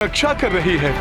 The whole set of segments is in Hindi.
रक्षा कर रही है।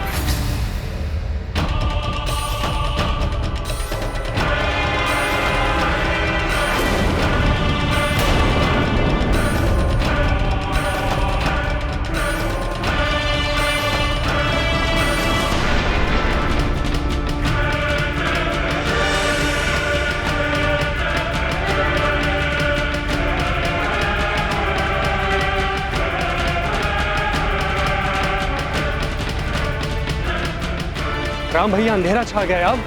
राम भैया, अंधेरा छा गया अब।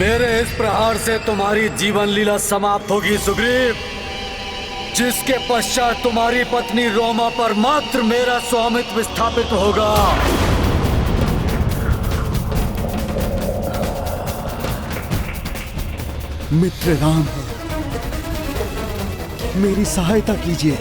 मेरे इस प्रहार से तुम्हारी जीवन लीला समाप्त होगी सुग्रीव, जिसके पश्चात तुम्हारी पत्नी रोमा पर मात्र मेरा स्वामित्व स्थापित होगा। मित्र राम, मेरी सहायता कीजिए।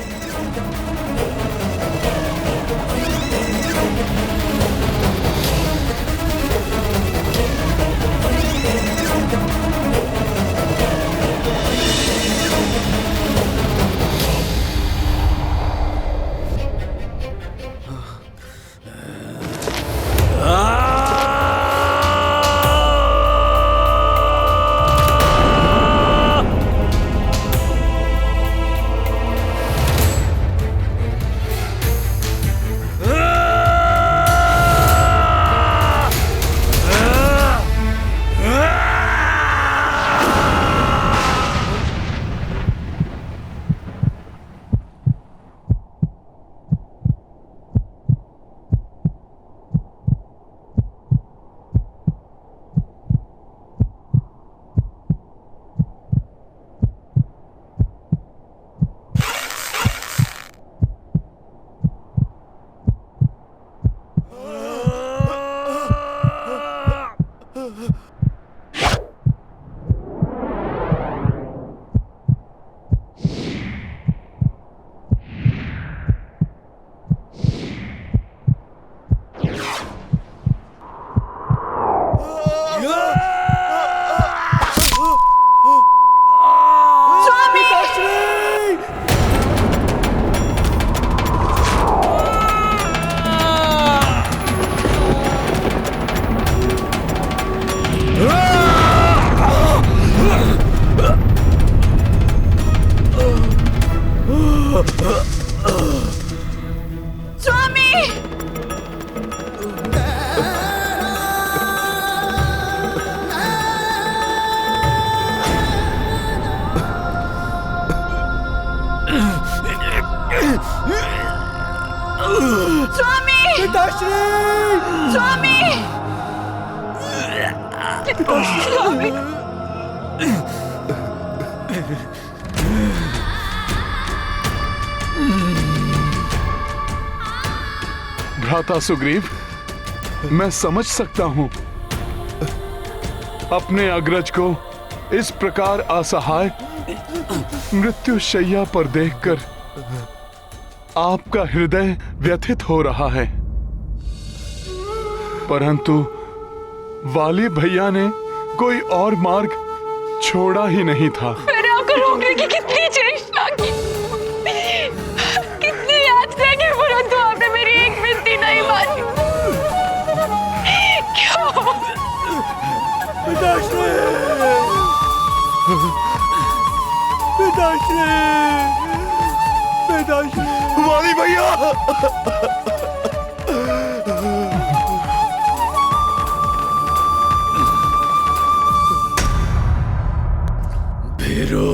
स्वामी! पिताश्री! स्वामी! स्वामी, भ्राता सुग्रीव, मैं समझ सकता हूं। अपने अग्रज को इस प्रकार असहाय मृत्यु शैया पर देखकर आपका हृदय व्यथित हो रहा है, परंतु वाली भैया ने कोई और मार्ग छोड़ा ही नहीं था। मैंने आपको रोकने की कितनी चेष्टा की, कितनी याचना की, परंतु आपने मेरी एक विनती नहीं मानी। क्यों? पिताश्री! पिताश्री! पिताश्री! वाली भैया! भीरू,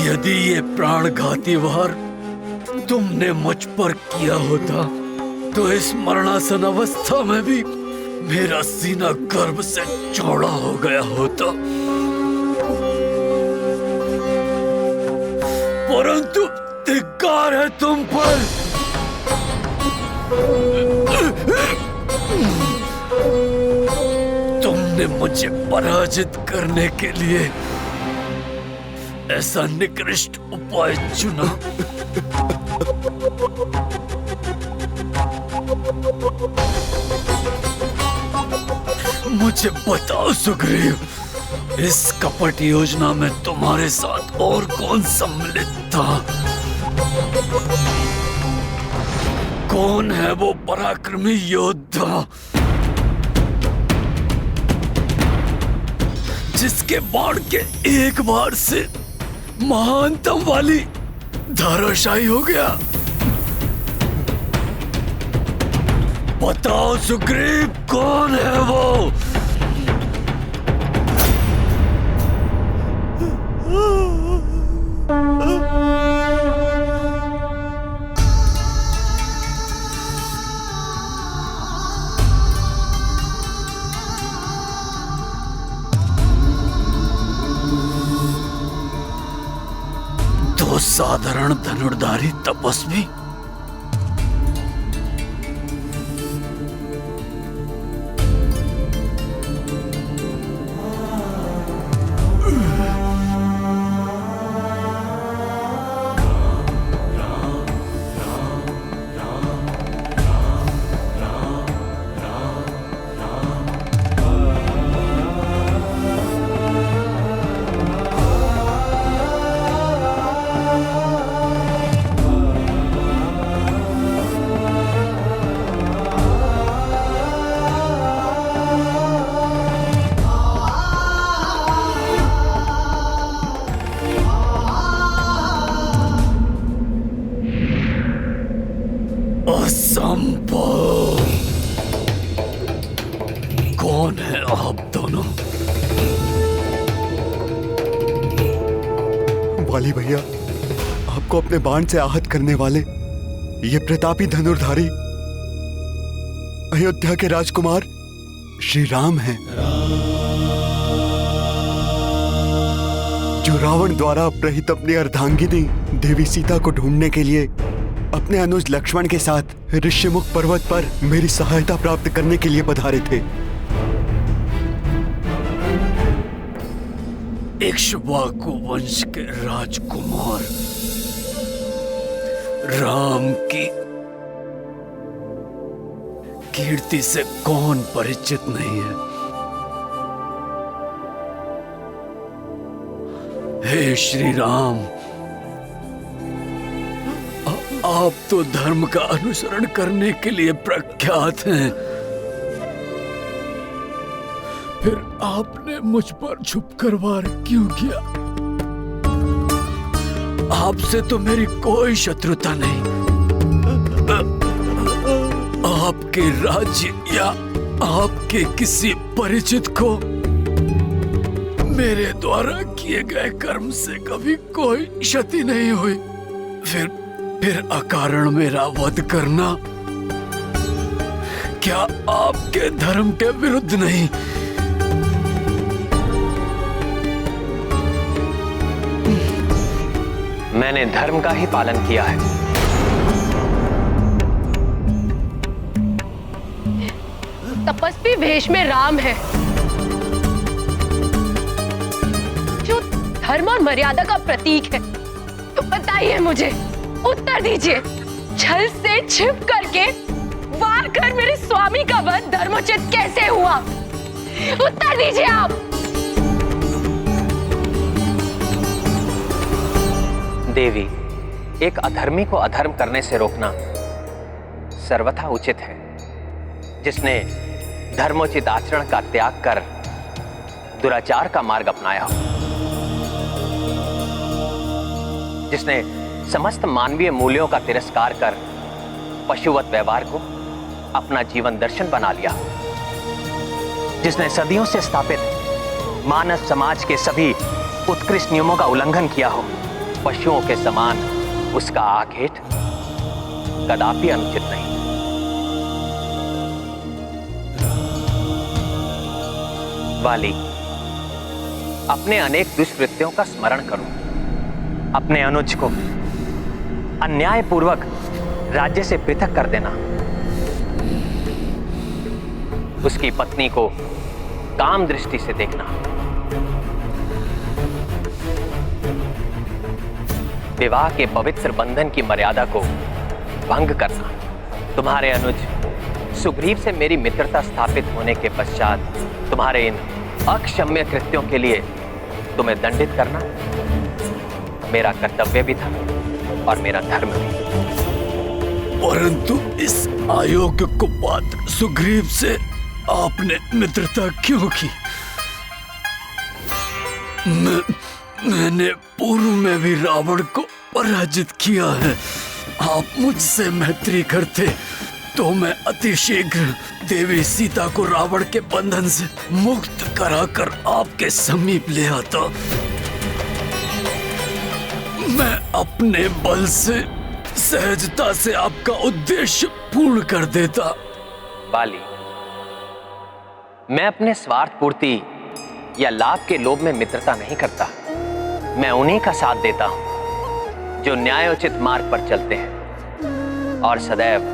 यदि ये प्राणघाती वार तुमने मुझ पर किया होता तो इस मरणासन अवस्था में भी मेरा सीना गर्भ से चौड़ा हो गया होता, परंतु धिक्कार है तुम पर। तुमने मुझे पराजित करने के लिए ऐसा निकृष्ट उपाय चुना। मुझे बताओ सुग्रीव, इस कपट योजना में तुम्हारे साथ और कौन सम्मिलित था? कौन है वो पराक्रमी योद्धा जिसके बाण के एक बार से महानतम वाली धराशायी हो गया? बताओ सुग्रीव, कौन है वो? तो साधारण धनुर्धारी तपस्वी? असंभव! कौन है आप दोनों? वाली भैया, आपको अपने बाण से आहत करने वाले ये प्रतापी धनुर्धारी अयोध्या के राजकुमार श्री राम हैं, जो रावण द्वारा अपहृत अपनी अर्धांगिनी देवी सीता को ढूंढने के लिए अपने अनुज लक्ष्मण के साथ ऋषिमुख पर्वत पर मेरी सहायता प्राप्त करने के लिए पधारे थे। इक्ष्वाकु वंश के राजकुमार राम की कीर्ति से कौन परिचित नहीं है? हे श्री राम, आप तो धर्म का अनुसरण करने के लिए प्रख्यात हैं, फिर आपने मुझ पर छुपकर वार क्यों किया? आपसे तो मेरी कोई शत्रुता नहीं। आपके राज्य या आपके किसी परिचित को मेरे द्वारा किए गए कर्म से कभी कोई क्षति नहीं हुई, फिर अकारण मेरा वध करना क्या आपके धर्म के विरुद्ध नहीं? मैंने धर्म का ही पालन किया है। तपस्वी वेश में राम है, जो धर्म और मर्यादा का प्रतीक है। तो बताइए मुझे, उत्तर दीजिए, छल से छिप करके वार कर मेरे स्वामी का वध धर्मोचित कैसे हुआ? उत्तर दीजिए आप। देवी, एक अधर्मी को अधर्म करने से रोकना सर्वथा उचित है। जिसने धर्मोचित आचरण का त्याग कर दुराचार का मार्ग अपनाया हो, जिसने समस्त मानवीय मूल्यों का तिरस्कार कर पशुवत व्यवहार को अपना जीवन दर्शन बना लिया, जिसने सदियों से स्थापित मानव समाज के सभी उत्कृष्ट नियमों का उल्लंघन किया हो, पशुओं के समान उसका आघेट कदापि अनुचित नहीं। वाली, अपने अनेक दुष्कृत्यों का स्मरण करो। अपने अनुज को अन्यायपूर्वक राज्य से पृथक कर देना, उसकी पत्नी को काम दृष्टि से देखना, विवाह के पवित्र बंधन की मर्यादा को भंग करना, तुम्हारे अनुज सुग्रीव से मेरी मित्रता स्थापित होने के पश्चात तुम्हारे इन अक्षम्य कृत्यों के लिए तुम्हें दंडित करना मेरा कर्तव्य भी था और मेरा धर्म भी। परंतु इस अयोग्य कुपात्र सुग्रीव से आपने मित्रता क्यों की? मैंने पूर्व में भी रावण को पराजित किया है। आप मुझसे मैत्री करते तो मैं अतिशीघ्र देवी सीता को रावण के बंधन से मुक्त कराकर आपके समीप ले आता। मैं अपने बल से सहजता से आपका उद्देश्य पूर्ण कर देता। बाली, मैं अपने स्वार्थ पूर्ति या लाभ के लोभ में मित्रता नहीं करता। मैं उन्हीं का साथ देता हूं जो न्यायोचित मार्ग पर चलते हैं और सदैव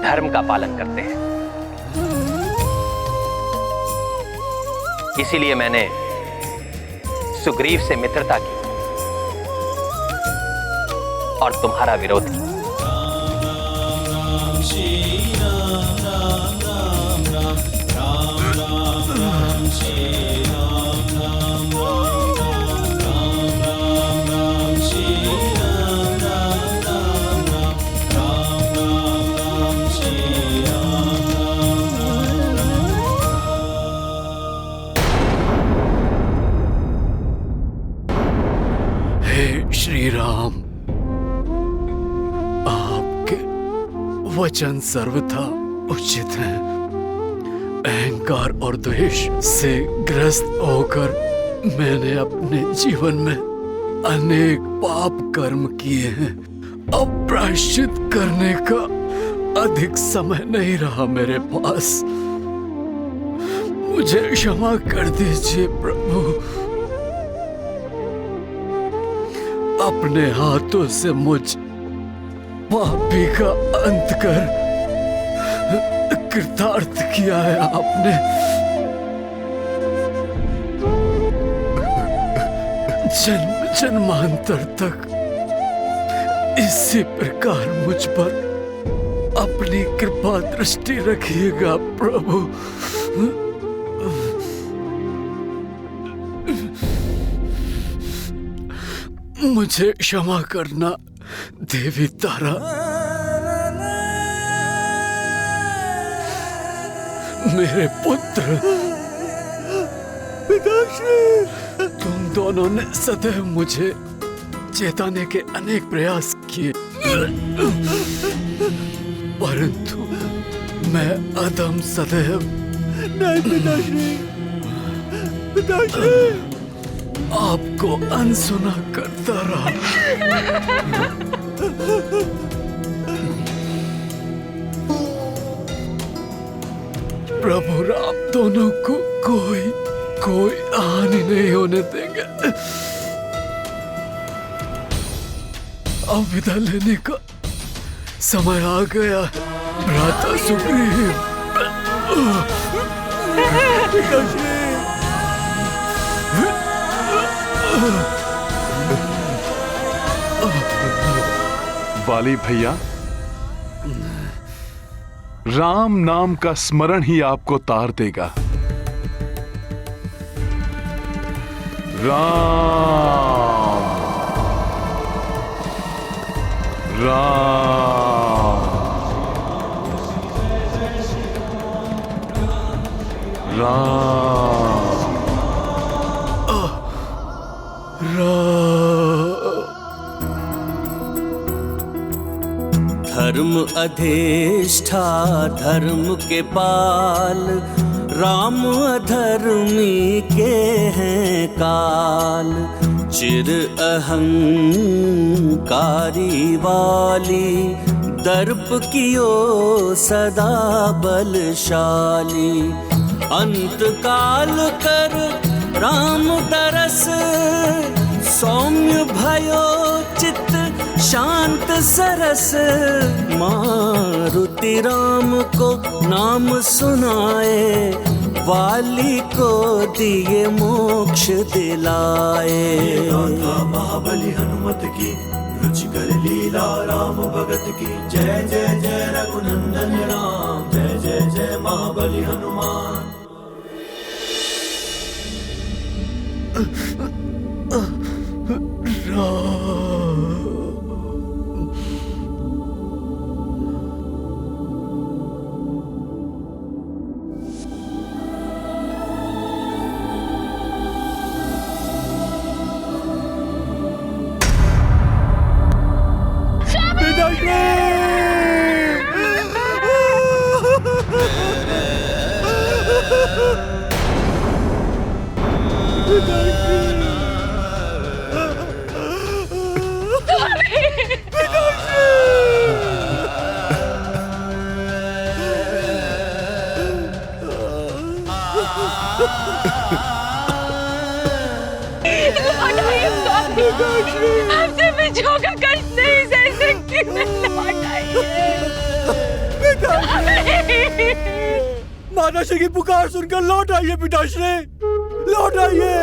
धर्म का पालन करते हैं। इसीलिए मैंने सुग्रीव से मित्रता की और तुम्हारा विरोध किया। श्री राम, आपके वचन सर्वथा उचित हैं। अहंकार और द्वेष से ग्रस्त होकर मैंने अपने जीवन में अनेक पाप कर्म किए हैं। अब प्रायश्चित करने का अधिक समय नहीं रहा मेरे पास। मुझे क्षमा कर दीजिए प्रभु। अपने हाथों से मुझ पापी का अंत कर कृतार्थ किया है आपने। जन्म जन्मांतर तक इसी प्रकार मुझ पर अपनी कृपा दृष्टि रखिएगा प्रभु। मुझे क्षमा करना देवी तारा। मेरे पुत्र, पिताश्री, तुम दोनों ने सदैव मुझे चेताने के अनेक प्रयास किए, परंतु मैं अधम सदैव नहीं। पिताश्री, पिताश्री, आपको अनसुना करता रहा। प्रभु राम दोनों को कोई हानि नहीं होने देंगे। अब विदा लेने का समय आ गया भ्राता सुग्रीव। पिताश्री। वाली भैया, राम नाम का स्मरण ही आपको तार देगा। राम राम धर्म अधिष्ठा धर्म के पाल, राम अधर्मी के हैं काल। चिर अहंकारी वाली, दर्प कियो सदा बलशाली। अंत काल कर राम दरस, सौम्य भयो चित्त शांत सरस। मारुति राम को नाम सुनाए, वाली को दिए मोक्ष दिलाए। महाबली हनुमत की रुचिकर लीला, राम भगत की जय जय जय रघुनंदन राम। जय जय जय महाबली हनुमान। आपसे बिछो का कष्ट नहीं सह सकती मैं। माताश्री की पुकार सुनकर लौट आइए पिताश्री, लौट आइए।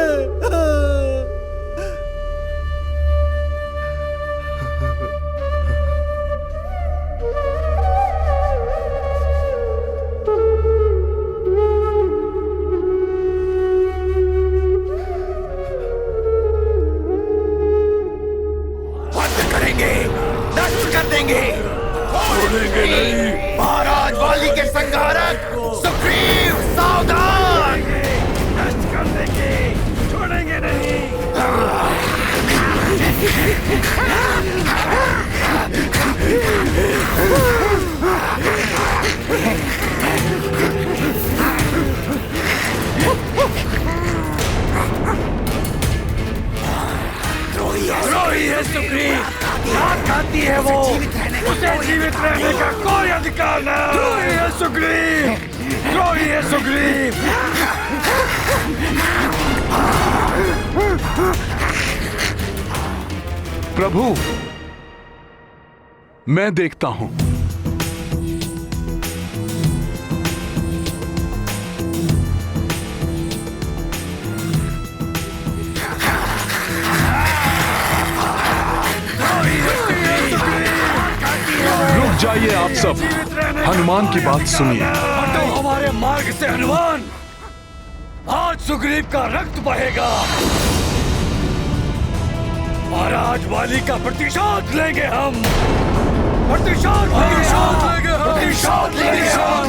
महाराज वाली के संहारक सुग्रीव सावधान। नष्ट कर देंगे, छोड़ेंगे नहीं। द्रोही है सुग्रीव, क्या खाती है वो, उसे जीवित रहने का कोई अधिकार नहीं। द्रोही है सुग्रीव, द्रोही है सुग्रीव। प्रभु, मैं देखता हूं। रुक जाइए आप सब, हनुमान की बात सुनिए। हटो हमारे मार्ग से हनुमान, आज सुग्रीव का रक्त बहेगा। महाराज वाली का प्रतिशोध लेंगे हम, प्रतिशोध लेंगे हम, प्रतिशोध लेंगे हम।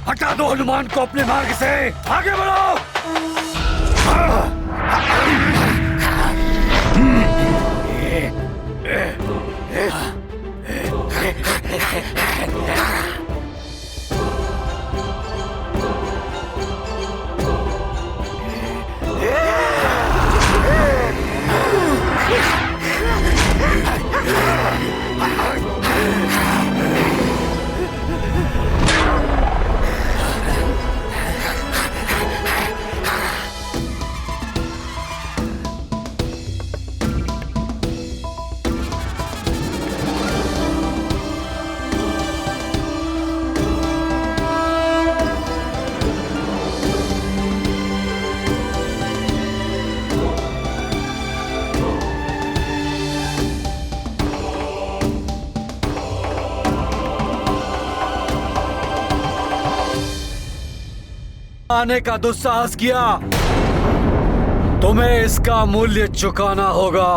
हटा दो हनुमान को अपने मार्ग से, आगे बढ़ो। आने का दुस्साहस किया, तुम्हें इसका मूल्य चुकाना होगा।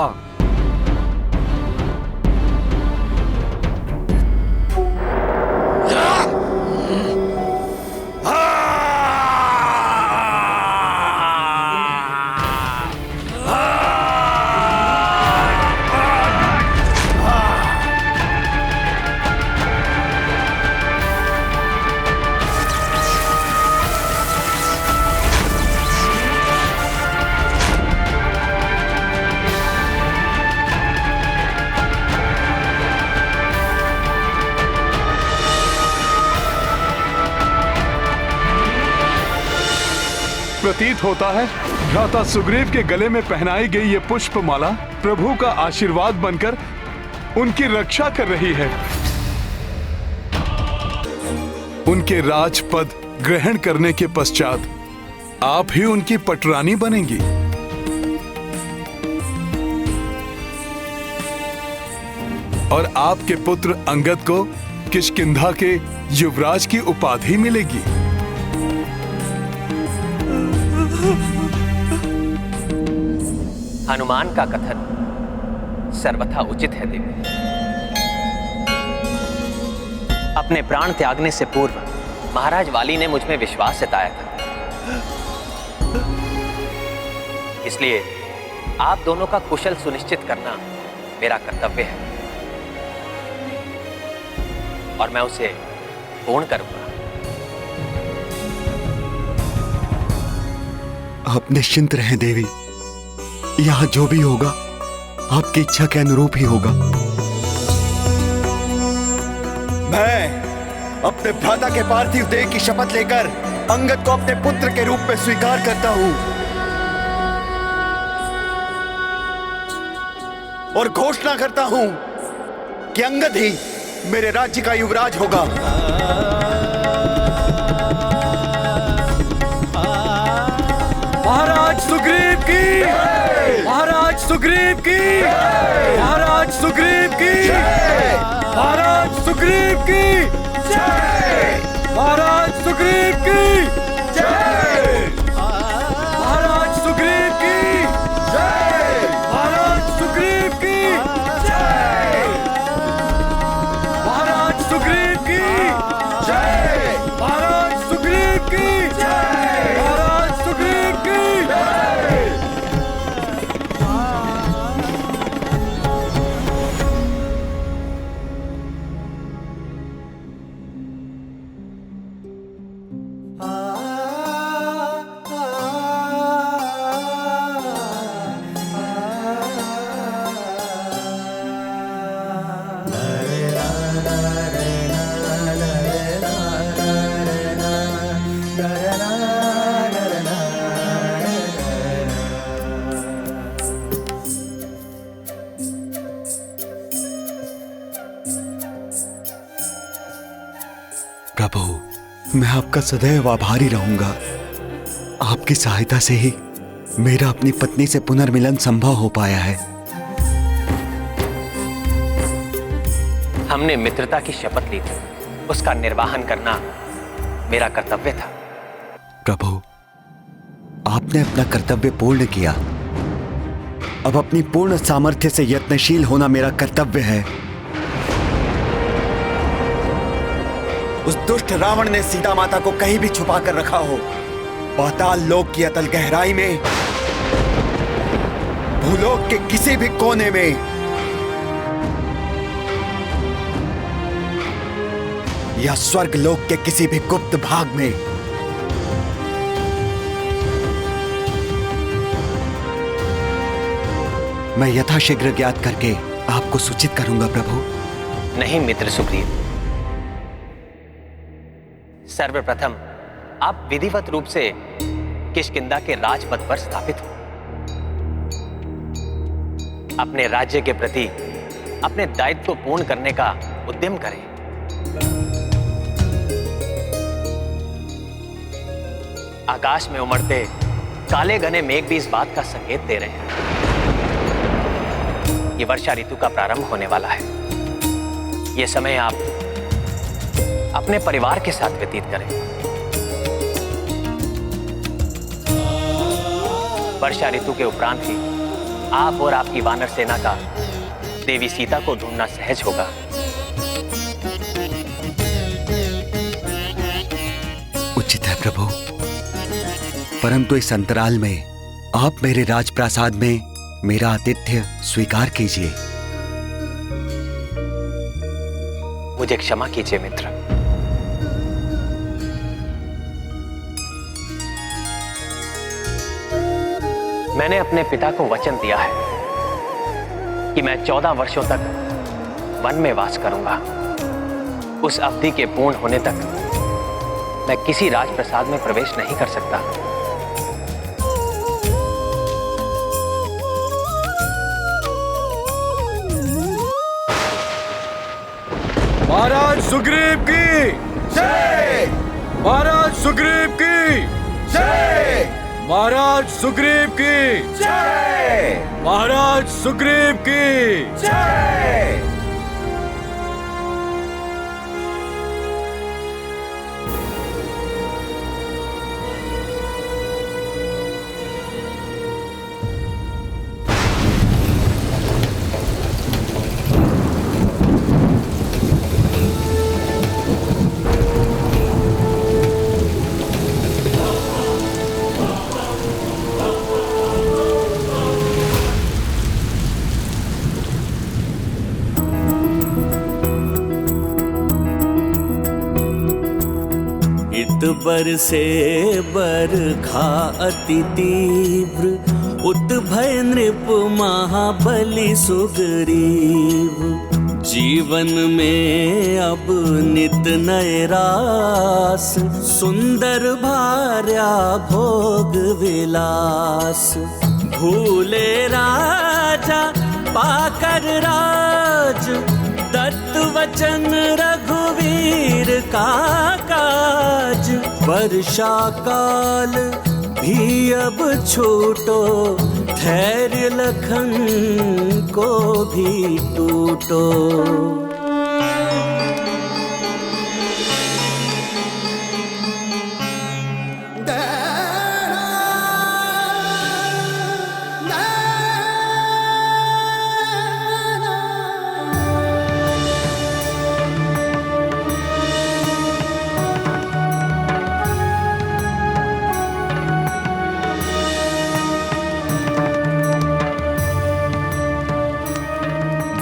प्रतीत होता है भ्राता सुग्रीव के गले में पहनाई गई ये पुष्पमाला प्रभु का आशीर्वाद बनकर उनकी रक्षा कर रही है। उनके राजपद ग्रहण करने के पश्चात आप ही उनकी पटरानी बनेंगी। और आपके पुत्र अंगद को किष्किंधा के युवराज की उपाधि मिलेगी। हनुमान का कथन सर्वथा उचित है देवी। अपने प्राण त्यागने से पूर्व महाराज वाली ने मुझ में विश्वास जताया था, इसलिए आप दोनों का कुशल सुनिश्चित करना मेरा कर्तव्य है और मैं उसे पूर्ण करूंगा। आप निश्चिंत रहें देवी, यहाँ जो भी होगा आपकी इच्छा के अनुरूप ही होगा। मैं अपने भ्राता के पार्थिव देह की शपथ लेकर अंगद को अपने पुत्र के रूप में स्वीकार करता हूं और घोषणा करता हूं कि अंगद ही मेरे राज्य का युवराज होगा। महाराज सुग्रीव की, महाराज सुग्रीव की, महाराज सुग्रीव की, महाराज सुग्रीव की, महाराज सुग्रीव की, महाराज सुग्रीव की, महाराज सुग्रीव की, महाराज सुग्रीव की, महाराज सुग्रीव की, महाराज सुग्रीव की। प्रभु, मैं आपका सदैव आभारी रहूंगा। आपकी सहायता से ही मेरा अपनी पत्नी से पुनर्मिलन संभव हो पाया है। हमने मित्रता की शपथ ली थी, उसका निर्वाहन करना मेरा कर्तव्य था। प्रभु, आपने अपना कर्तव्य पूर्ण किया। अब अपनी पूर्ण सामर्थ्य से यत्नशील होना मेरा कर्तव्य है। उस दुष्ट रावण ने सीता माता को कहीं भी छुपा कर रखा हो, पाताल लोक की अतल गहराई में, भूलोक के किसी भी कोने में, या स्वर्ग लोक के किसी भी गुप्त भाग में, मैं यथाशीघ्र ज्ञात करके आपको सूचित करूंगा प्रभु। नहीं मित्र सुग्रीव, सर्वप्रथम आप विधिवत रूप से किष्किंधा के राजपद पर स्थापित हो। अपने राज्य के प्रति अपने दायित्व को पूर्ण करने का उद्यम करें। आकाश में उमड़ते काले घने मेघ भी इस बात का संकेत दे रहे हैं कि वर्षा ऋतु का प्रारंभ होने वाला है। यह समय आप अपने परिवार के साथ व्यतीत करें। वर्षा ऋतु के उपरांत ही आप और आपकी वानर सेना का देवी सीता को ढूंढना सहज होगा। उचित है प्रभु, परंतु इस अंतराल में आप मेरे राजप्रासाद में मेरा आतिथ्य स्वीकार कीजिए। मुझे क्षमा कीजिए मित्र। मैंने अपने पिता को वचन दिया है कि मैं 14 वर्षों तक वन में वास करूंगा। उस अवधि के पूर्ण होने तक मैं किसी राजप्रसाद में प्रवेश नहीं कर सकता। महाराज सुग्रीव की जय! महाराज सुग्रीव की जय! महाराज सुग्रीव की जय! महाराज सुग्रीव की जय! बरसे बरखा अति तीव्र, उत भय नृप महाबली सुग्रीव। जीवन में अब नित नए रास, सुंदर भार्या भोग विलास। भूले राजा पाकर राज, दत्त वचन रघुवीर का काज। वर्षा काल भी अब छूटो, धैर्य लखन को भी टूटो।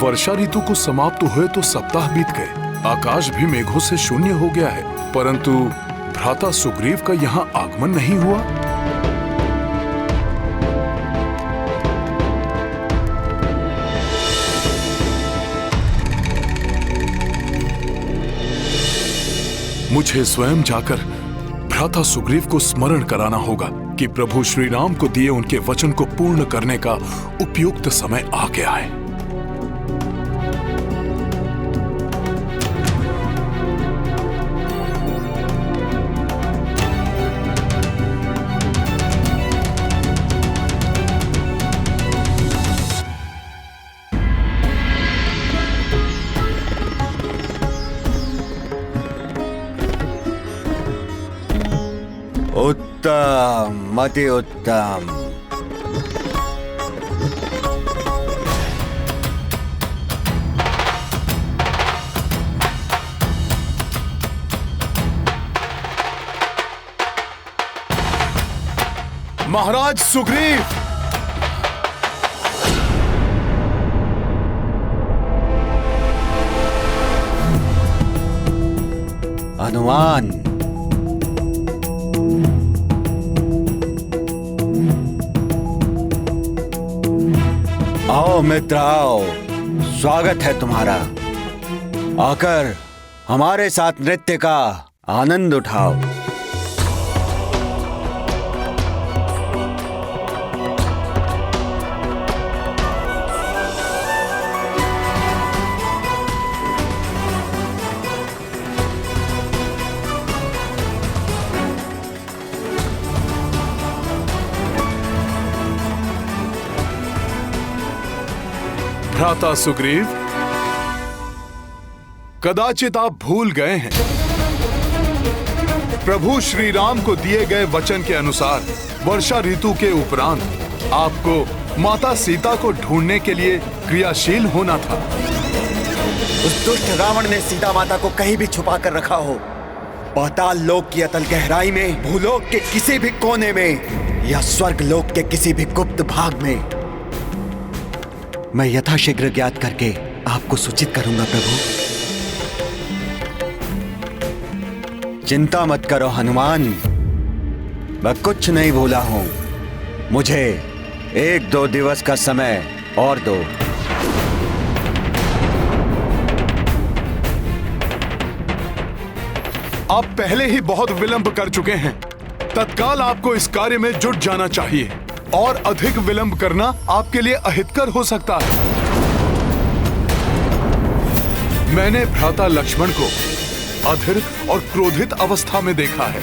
वर्षा ऋतु को समाप्त हुए तो सप्ताह बीत गए। आकाश भी मेघों से शून्य हो गया है, परंतु भ्राता सुग्रीव का यहाँ आगमन नहीं हुआ। मुझे स्वयं जाकर भ्राता सुग्रीव को स्मरण कराना होगा कि प्रभु श्री राम को दिए उनके वचन को पूर्ण करने का उपयुक्त समय आ गया है। उत्तम, अति उत्तम। महाराज सुग्रीव, हनुमान, आओ मित्र आओ, स्वागत है तुम्हारा। आकर हमारे साथ नृत्य का आनंद उठाओ। भ्राता सुग्रीव, कदाचित आप भूल गए हैं प्रभु श्री राम को दिए गए वचन के अनुसार वर्षा ऋतु के उपरांत आपको माता सीता को ढूंढने के लिए क्रियाशील होना था। उस दुष्ट रावण ने सीता माता को कहीं भी छुपा कर रखा हो, पाताल लोक की अतल गहराई में, भूलोक के किसी भी कोने में या स्वर्ग लोक के किसी भी गुप्त भाग में, मैं यथाशीघ्र ज्ञात करके आपको सूचित करूंगा प्रभु। चिंता मत करो हनुमान, मैं कुछ नहीं भूला हूं। मुझे 1-2 दिवस का समय और दो। आप पहले ही बहुत विलंब कर चुके हैं। तत्काल आपको इस कार्य में जुट जाना चाहिए और अधिक विलंब करना आपके लिए अहितकर हो सकता है। मैंने भ्राता लक्ष्मण को अधीर और क्रोधित अवस्था में देखा है।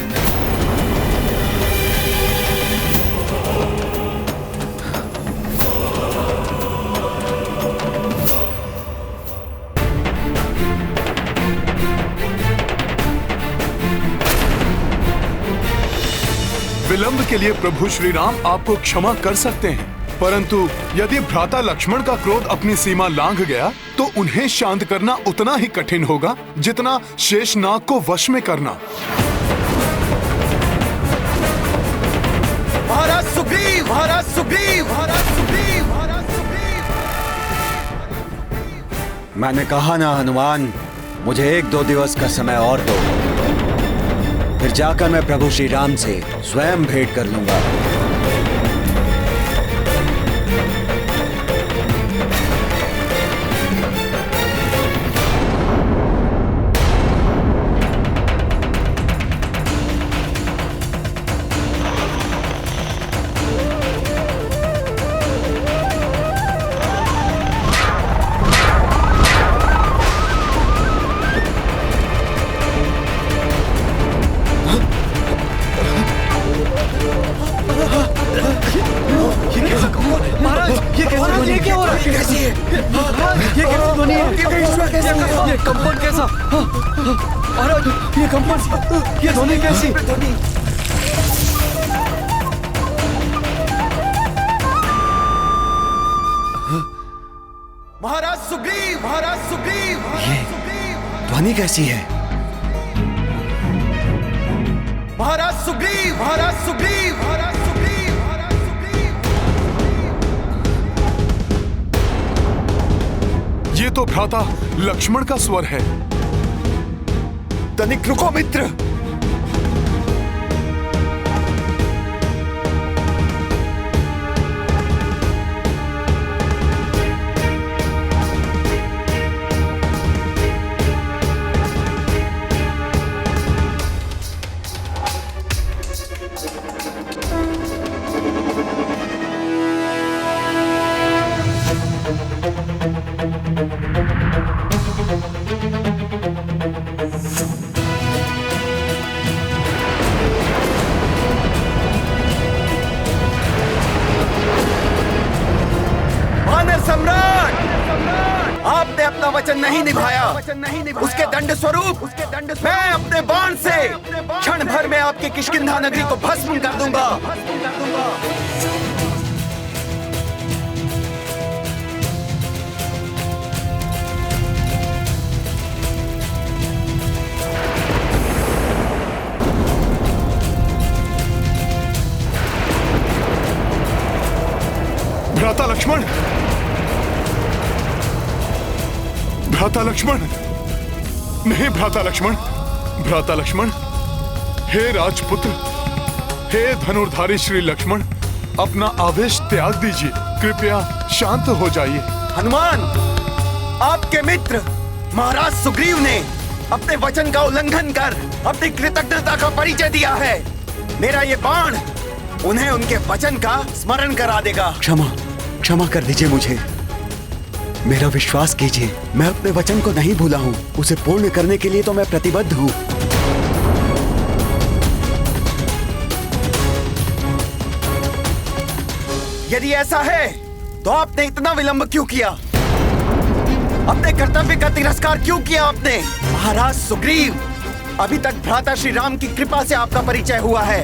विलंब के लिए प्रभु श्री राम आपको क्षमा कर सकते हैं, परंतु यदि भ्राता लक्ष्मण का क्रोध अपनी सीमा लांघ गया तो उन्हें शांत करना उतना ही कठिन होगा जितना शेषनाग को वश में करना। महाराज सुग्रीव, महाराज सुग्रीव, महाराज सुग्रीव, महाराज सुग्रीव। मैंने कहा ना हनुमान, मुझे 1-2 दिवस का समय और दो, फिर जाकर मैं प्रभु श्री राम से स्वयं भेंट कर लूंगा। महाराज सुग्रीव, महाराज सुग्रीव, ये ध्वनि कैसी है? महाराज सुग्रीव, महाराज सुग्रीव, महाराज सुग्रीव, महाराज सुग्रीव। ये तो भ्राता लक्ष्मण का स्वर है। तनिक रुको मित्र। आपने अपना वचन नहीं निभाया। उसके दंड स्वरूप मैं अपने बाण से क्षण भर में आपकी किष्किंधा नगरी को भस्म कर दूंगा। भ्राता लक्ष्मण, भ्राता लक्ष्मण, नहीं भ्राता लक्ष्मण, भ्राता लक्ष्मण, हे राजपुत्र, हे धनुर्धारी श्री लक्ष्मण, अपना आवेश त्याग दीजिए, कृपया शांत हो जाइए। हनुमान, आपके मित्र महाराज सुग्रीव ने अपने वचन का उल्लंघन कर अपनी कृतज्ञता का परिचय दिया है। मेरा ये बाण उन्हें उनके वचन का स्मरण करा देगा। क्षमा कर दीजिए मुझे, मेरा विश्वास कीजिए, मैं अपने वचन को नहीं भूला हूँ। उसे पूर्ण करने के लिए तो मैं प्रतिबद्ध हूँ। यदि ऐसा है तो आपने इतना विलंब क्यों किया? अपने कर्तव्य का तिरस्कार क्यों किया आपने? महाराज सुग्रीव, अभी तक भ्राता श्री राम की कृपा से आपका परिचय हुआ है।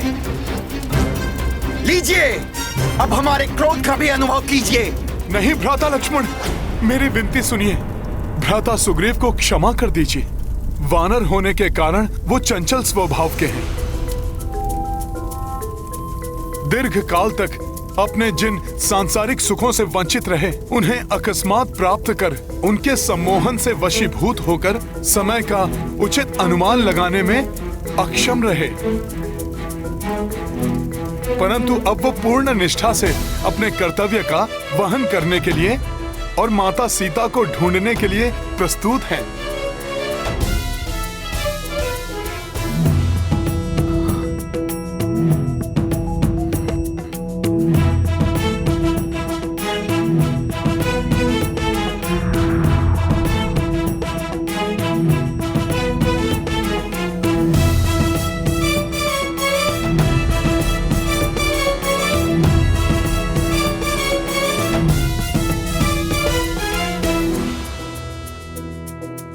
लीजिए, अब हमारे क्रोध का भी अनुभव कीजिए। नहीं भ्राता लक्ष्मण, मेरी विनती सुनिए। भ्राता सुग्रीव को क्षमा कर दीजिए। वानर होने के कारण वो चंचल स्वभाव के हैं। दीर्घ काल तक अपने जिन सांसारिक सुखों से वंचित रहे, उन्हें अकस्मात प्राप्त कर उनके सम्मोहन से वशीभूत होकर समय का उचित अनुमान लगाने में अक्षम रहे। परंतु अब वो पूर्ण निष्ठा से अपने कर्तव्य का वहन करने के लिए और माता सीता को ढूंढने के लिए प्रस्तुत हैं।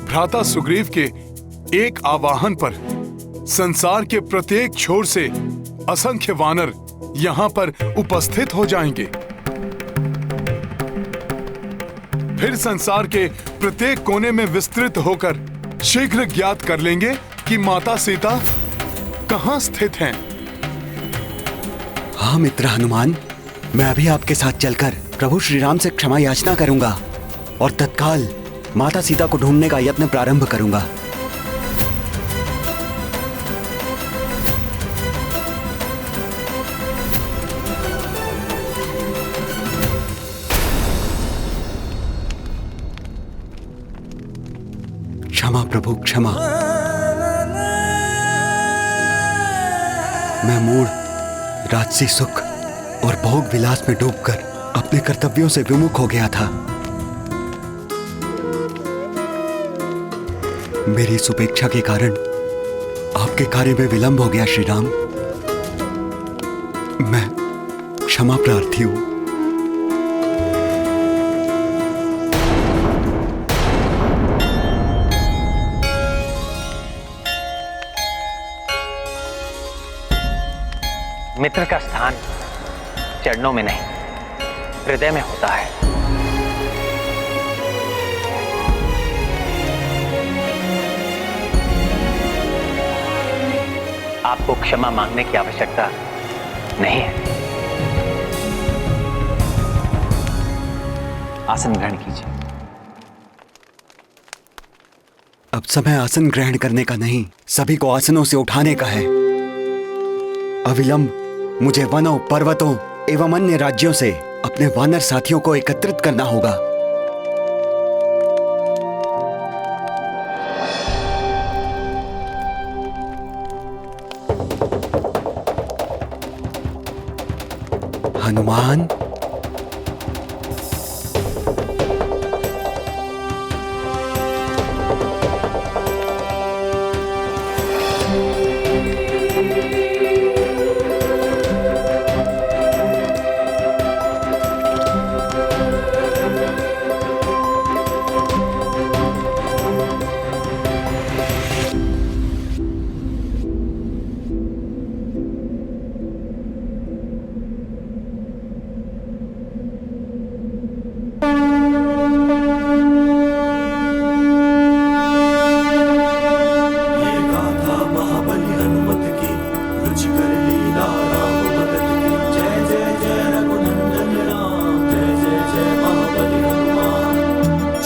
भ्राता सुग्रीव के एक आवाहन पर संसार के प्रत्येक छोर से असंख्य वानर यहाँ पर उपस्थित हो जाएंगे। फिर संसार के प्रत्येक कोने में विस्तृत होकर शीघ्र ज्ञात कर लेंगे कि माता सीता कहाँ स्थित हैं। हाँ मित्र हनुमान, मैं अभी आपके साथ चलकर प्रभु श्री राम से क्षमा याचना करूंगा और तत्काल माता सीता को ढूंढने का यत्न प्रारंभ करूंगा। क्षमा प्रभु क्षमा। मैं मूढ़ राजसी सुख और भोग विलास में डूबकर अपने कर्तव्यों से विमुख हो गया था। मेरी इस उपेक्षा के कारण आपके कार्य में विलंब हो गया श्री राम। मैं क्षमा प्रार्थी हूं। मित्र का स्थान चरणों में नहीं, हृदय में होता है। आपको क्षमा मांगने की आवश्यकता नहीं है। आसन ग्रहण कीजिए। अब समय आसन ग्रहण करने का नहीं, सभी को आसनों से उठाने का है। अविलंब मुझे वनों, पर्वतों एवं अन्य राज्यों से अपने वानर साथियों को एकत्रित करना होगा। हनुमान,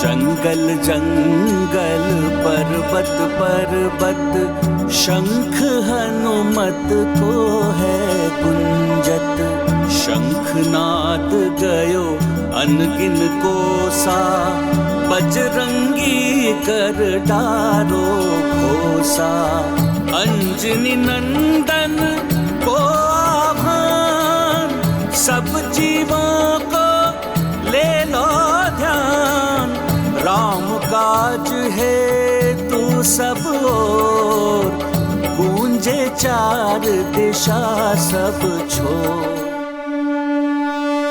जंगल जंगल पर्वत पर्वत शंख हनुमत को है गुंजत। शंखनाद गयो अनगिन कोसा, बजरंगी कर डारो घोषा। अंजनी नंदन को आह्वान, सब जीवों को ले लो ध्यान। राम काज है तू सब ओर, गूंजे चार दिशा सब छोर।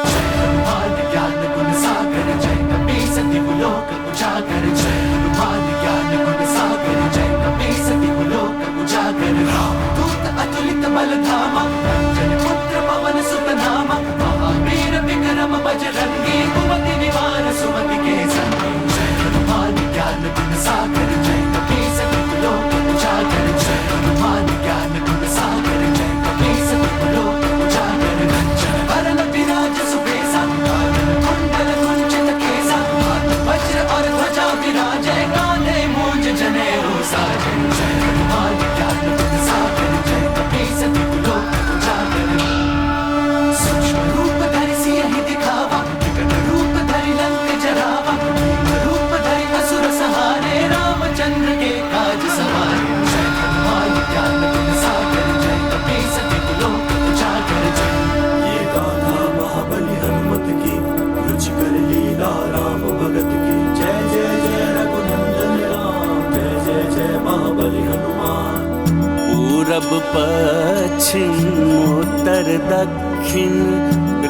हनुमान ज्ञान गुण सागर जय कपीस तिहुलोक उजागर। जय हनुमान ज्ञान गुण सागर जय कपीस तिहुलोक उजागर रामदूत अतुलित बल धामा अंजनी पुत्र पवन सुत नामा महावीर विक्रम बजरंगी कुमति निवार सुमति के संगी जय हनुमान ज्ञान गुण सागर जय कपीस तिहु लोक उजागर जय हनुमान ज्ञान गुण सागर जय कपीस तिहु लोक उजागर कंचन वरन विराज सुबेसा कानन कुंडल कुंचित केसा हाथ वज्र और ध्वजा विराजै कांधे मूंज जनेऊ साजै जय हनुमान ज्ञान गुण सागर जय कपीस तिहु लोक उजागर सूक्ष्म रूप धरि सियहि दिखावा विकट रूप धरि लंक जरावा भीम रूप धरि असुर सहारे रामचंद्र के काज सवारे जय हनुमान ज्ञान गुण सागर जय कपीस तिहु लोक उजागर जय ये गाथा महाबली हनुमत की रुचिकर लीला राम भगत की जय जय जय रघुनंदन राम जय जय जय महाबली हनुमान पूरब पश्चिम उत्तर दक्षिण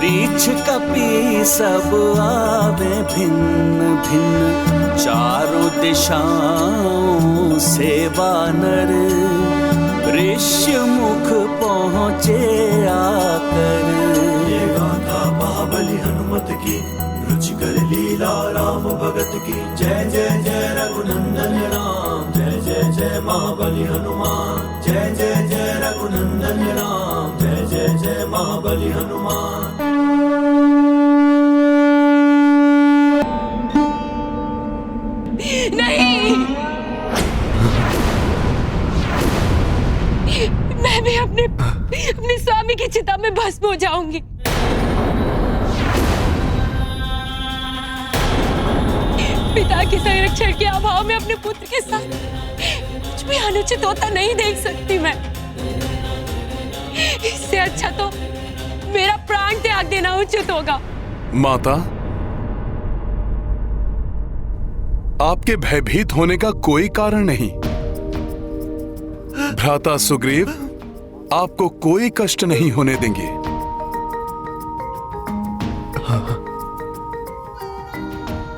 रीछ कपी सब आवे भिन्न भिन्न चारों दिशाओं से वानर ऋष्य मुख पहुँचे आकर ये गाथा महाबली हनुमत की रुचिकर लीला राम भगत की जय जय जय रघुनंदन राम जय जय जय महाबली हनुमान जय जय जय रघुनंदन राम जय जय जय महाबली हनुमान नहीं, मैं भी अपने स्वामी की चिता में भस्म हो जाऊंगी। पिता के संरक्षण के अभाव में अपने पुत्र के साथ कुछ भी अनुचित होता नहीं देख सकती मैं। इससे अच्छा तो मेरा प्राण त्याग देना उचित होगा। माता, आपके भयभीत होने का कोई कारण नहीं। भ्राता सुग्रीव आपको कोई कष्ट नहीं होने देंगे।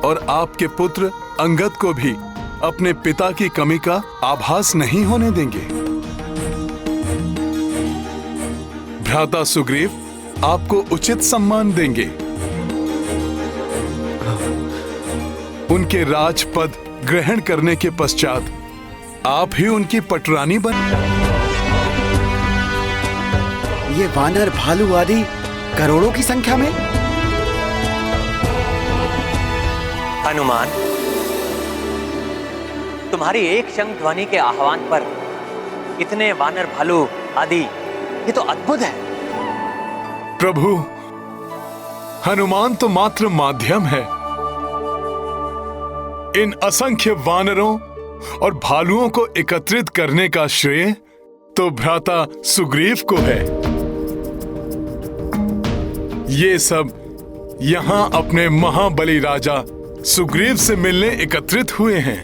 और आपके पुत्र अंगद को भी अपने पिता की कमी का आभास नहीं होने देंगे। भ्राता सुग्रीव आपको उचित सम्मान देंगे। उनके राजपद ग्रहण करने के पश्चात आप ही उनकी पटरानी बन। ये वानर भालू आदि करोड़ों की संख्या में। हनुमान, तुम्हारी एक शंख ध्वनि के आह्वान पर इतने वानर भालू आदि, ये तो अद्भुत है। प्रभु, हनुमान तो मात्र माध्यम है। इन असंख्य वानरों और भालुओं को एकत्रित करने का श्रेय तो भ्राता सुग्रीव को है। ये सब यहां अपने महाबली राजा सुग्रीव से मिलने एकत्रित हुए हैं।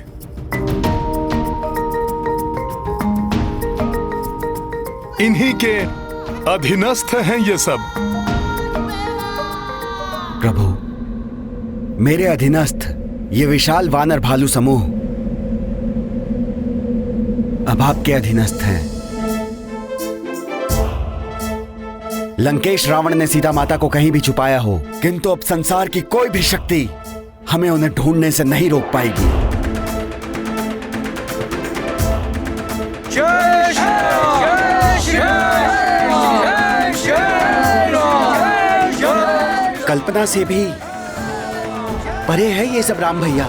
इन्हीं के अधीनस्थ हैं ये सब। प्रभु, मेरे अधीनस्थ ये विशाल वानर भालू समूह अब आपके अधीनस्थ हैं। लंकेश रावण ने सीता माता को कहीं भी छुपाया हो, किंतु अब संसार की कोई भी शक्ति हमें उन्हें ढूंढने से नहीं रोक पाएगी। कल्पना से भी परे है ये सब राम भैया।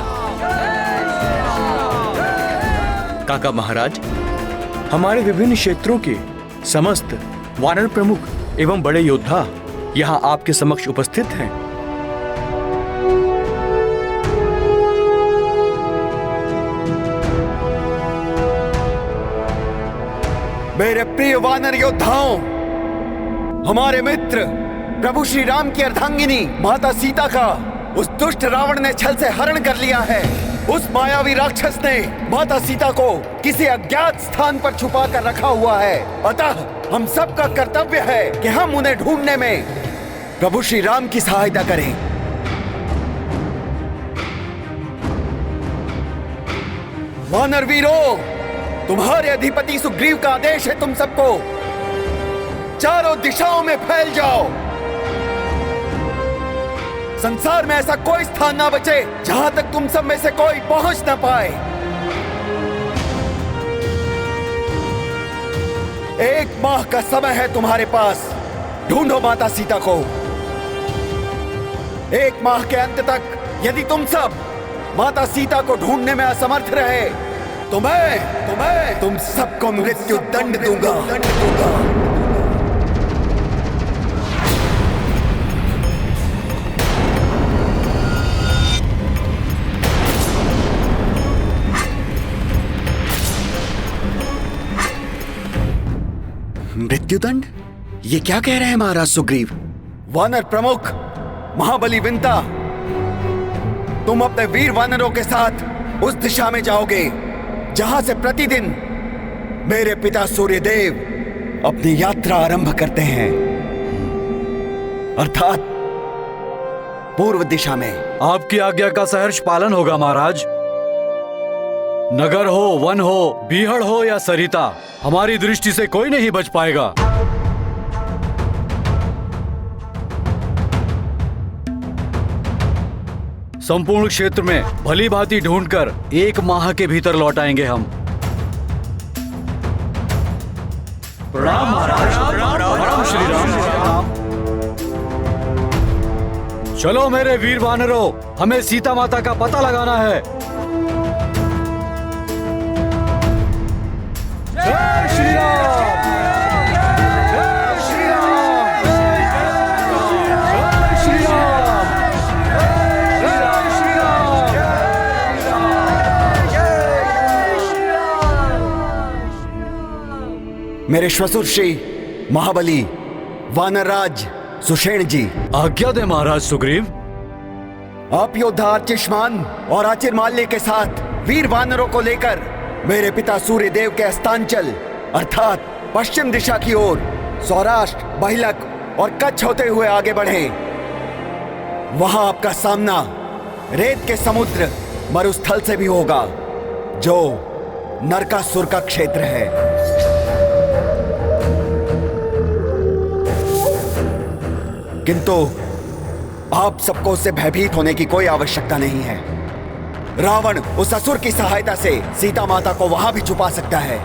काका महाराज, हमारे विभिन्न क्षेत्रों के समस्त वानर प्रमुख एवं बड़े योद्धा यहाँ आपके समक्ष उपस्थित हैं। मेरे प्रिय वानर योद्धाओं, हमारे मित्र प्रभु श्री राम की अर्धांगिनी माता सीता का उस दुष्ट रावण ने छल से हरण कर लिया है। उस मायावी राक्षस ने माता सीता को किसी अज्ञात स्थान पर छुपा कर रखा हुआ है। अतः हम सबका कर्तव्य है कि हम उन्हें ढूंढने में प्रभु श्री राम की सहायता करें। वानर वीरों, तुम्हारे अधिपति सुग्रीव का आदेश है तुम सबको चारों दिशाओं में फैल जाओ। संसार में ऐसा कोई स्थान ना बचे जहां तक तुम सब में से कोई पहुंच ना पाए। एक माह का समय है तुम्हारे पास, ढूंढो माता सीता को। एक माह के अंत तक यदि तुम सब माता सीता को ढूंढने में असमर्थ रहे तो मैं तुम सबको मृत्यु दंड दूंगा। मृत्युदंड? ये क्या कह रहे हैं महाराज सुग्रीव? वानर प्रमुख महाबली विंता, तुम अपने वीर वानरों के साथ उस दिशा में जाओगे जहां से प्रतिदिन मेरे पिता सूर्यदेव अपनी यात्रा आरंभ करते हैं, अर्थात पूर्व दिशा में। आपकी आज्ञा का सहर्ष पालन होगा महाराज। नगर हो, वन हो, बीहड़ हो या सरिता, हमारी दृष्टि से कोई नहीं बच पाएगा। संपूर्ण क्षेत्र में भली भांति ढूंढकर 1 माह के भीतर लौट आएंगे हम। प्रणाम महाराज। प्रणाम श्री राम। चलो मेरे वीर वानरों, हमें सीता माता का पता लगाना है। जय श्री राम। मेरे श्वशुर श्री महाबली वानरराज सुषेण जी। आज्ञा दे महाराज सुग्रीव। आप योद्धा आर्चिष्मान और आचिरमाल्य के साथ वीर वानरों को लेकर मेरे पिता सूर्यदेव के अस्तांचल अर्थात पश्चिम दिशा की ओर सौराष्ट्र, बहिलक और कच्छ होते हुए आगे बढ़े। वहां आपका सामना रेत के समुद्र मरुस्थल से भी होगा जो नरकासुर का क्षेत्र है। किंतु आप सबको उससे भयभीत होने की कोई आवश्यकता नहीं है। रावण उस असुर की सहायता से सीता माता को वहां भी छुपा सकता है,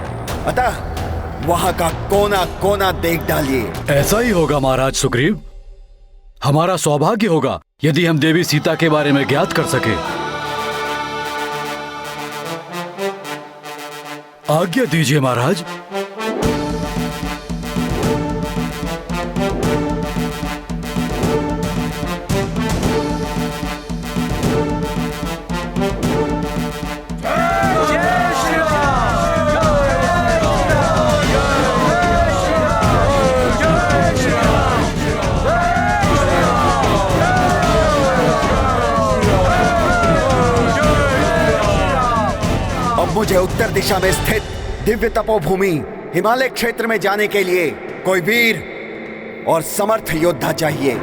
अतः वहां का कोना कोना देख डालिए। ऐसा ही होगा महाराज सुग्रीव। हमारा सौभाग्य होगा यदि हम देवी सीता के बारे में ज्ञात कर सके। आज्ञा दीजिए महाराज। मुझे उत्तर दिशा में स्थित दिव्य तपोभूमि हिमालय क्षेत्र में जाने के लिए कोई वीर और समर्थ योद्धा चाहिए।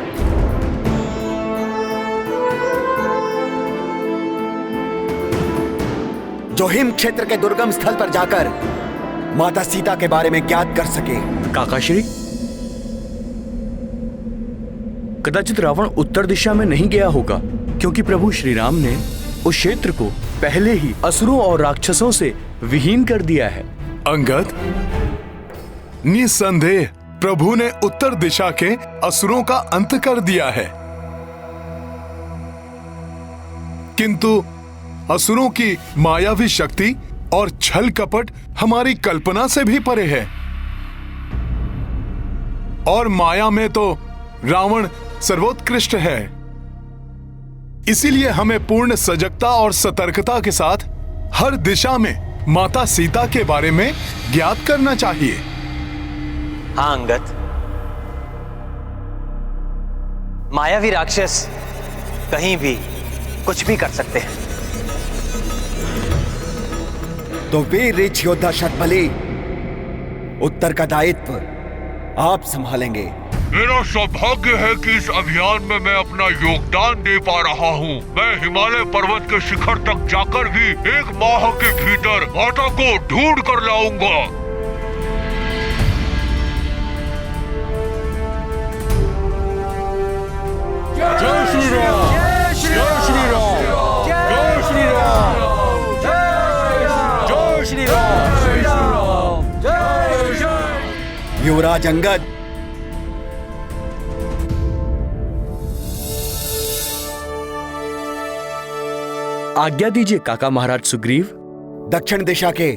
जो हिम क्षेत्र के दुर्गम स्थल पर जाकर माता सीता के बारे में ज्ञात कर सके। काकाश्री, कदाचित रावण उत्तर दिशा में नहीं गया होगा क्योंकि प्रभु श्री राम ने उस क्षेत्र को पहले ही असुरों और राक्षसों से विहीन कर दिया है। अंगद, निसंदेह प्रभु ने उत्तर दिशा के असुरों का अंत कर दिया है, किंतु असुरों की मायावी शक्ति और छल कपट हमारी कल्पना से भी परे है। और माया में तो रावण सर्वोत्कृष्ट है। इसीलिए हमें पूर्ण सजगता और सतर्कता के साथ हर दिशा में माता सीता के बारे में ज्ञात करना चाहिए। हाँ अंगद, मायावी राक्षस कहीं भी कुछ भी कर सकते हैं। तो वीर रीछ योद्धा शतबली, उत्तर का दायित्व आप संभालेंगे। मेरा सौभाग्य है कि इस अभियान में मैं अपना योगदान दे पा रहा हूँ। मैं हिमालय पर्वत के शिखर तक जाकर भी 1 माह के भीतर माता को ढूंढ कर लाऊंगा। जय श्री राम, जय श्री राम, जय श्री राम, जय श्री राम, जय श्री राम। युवराज अंगद, आज्ञा दीजिए काका महाराज सुग्रीव। दक्षिण दिशा के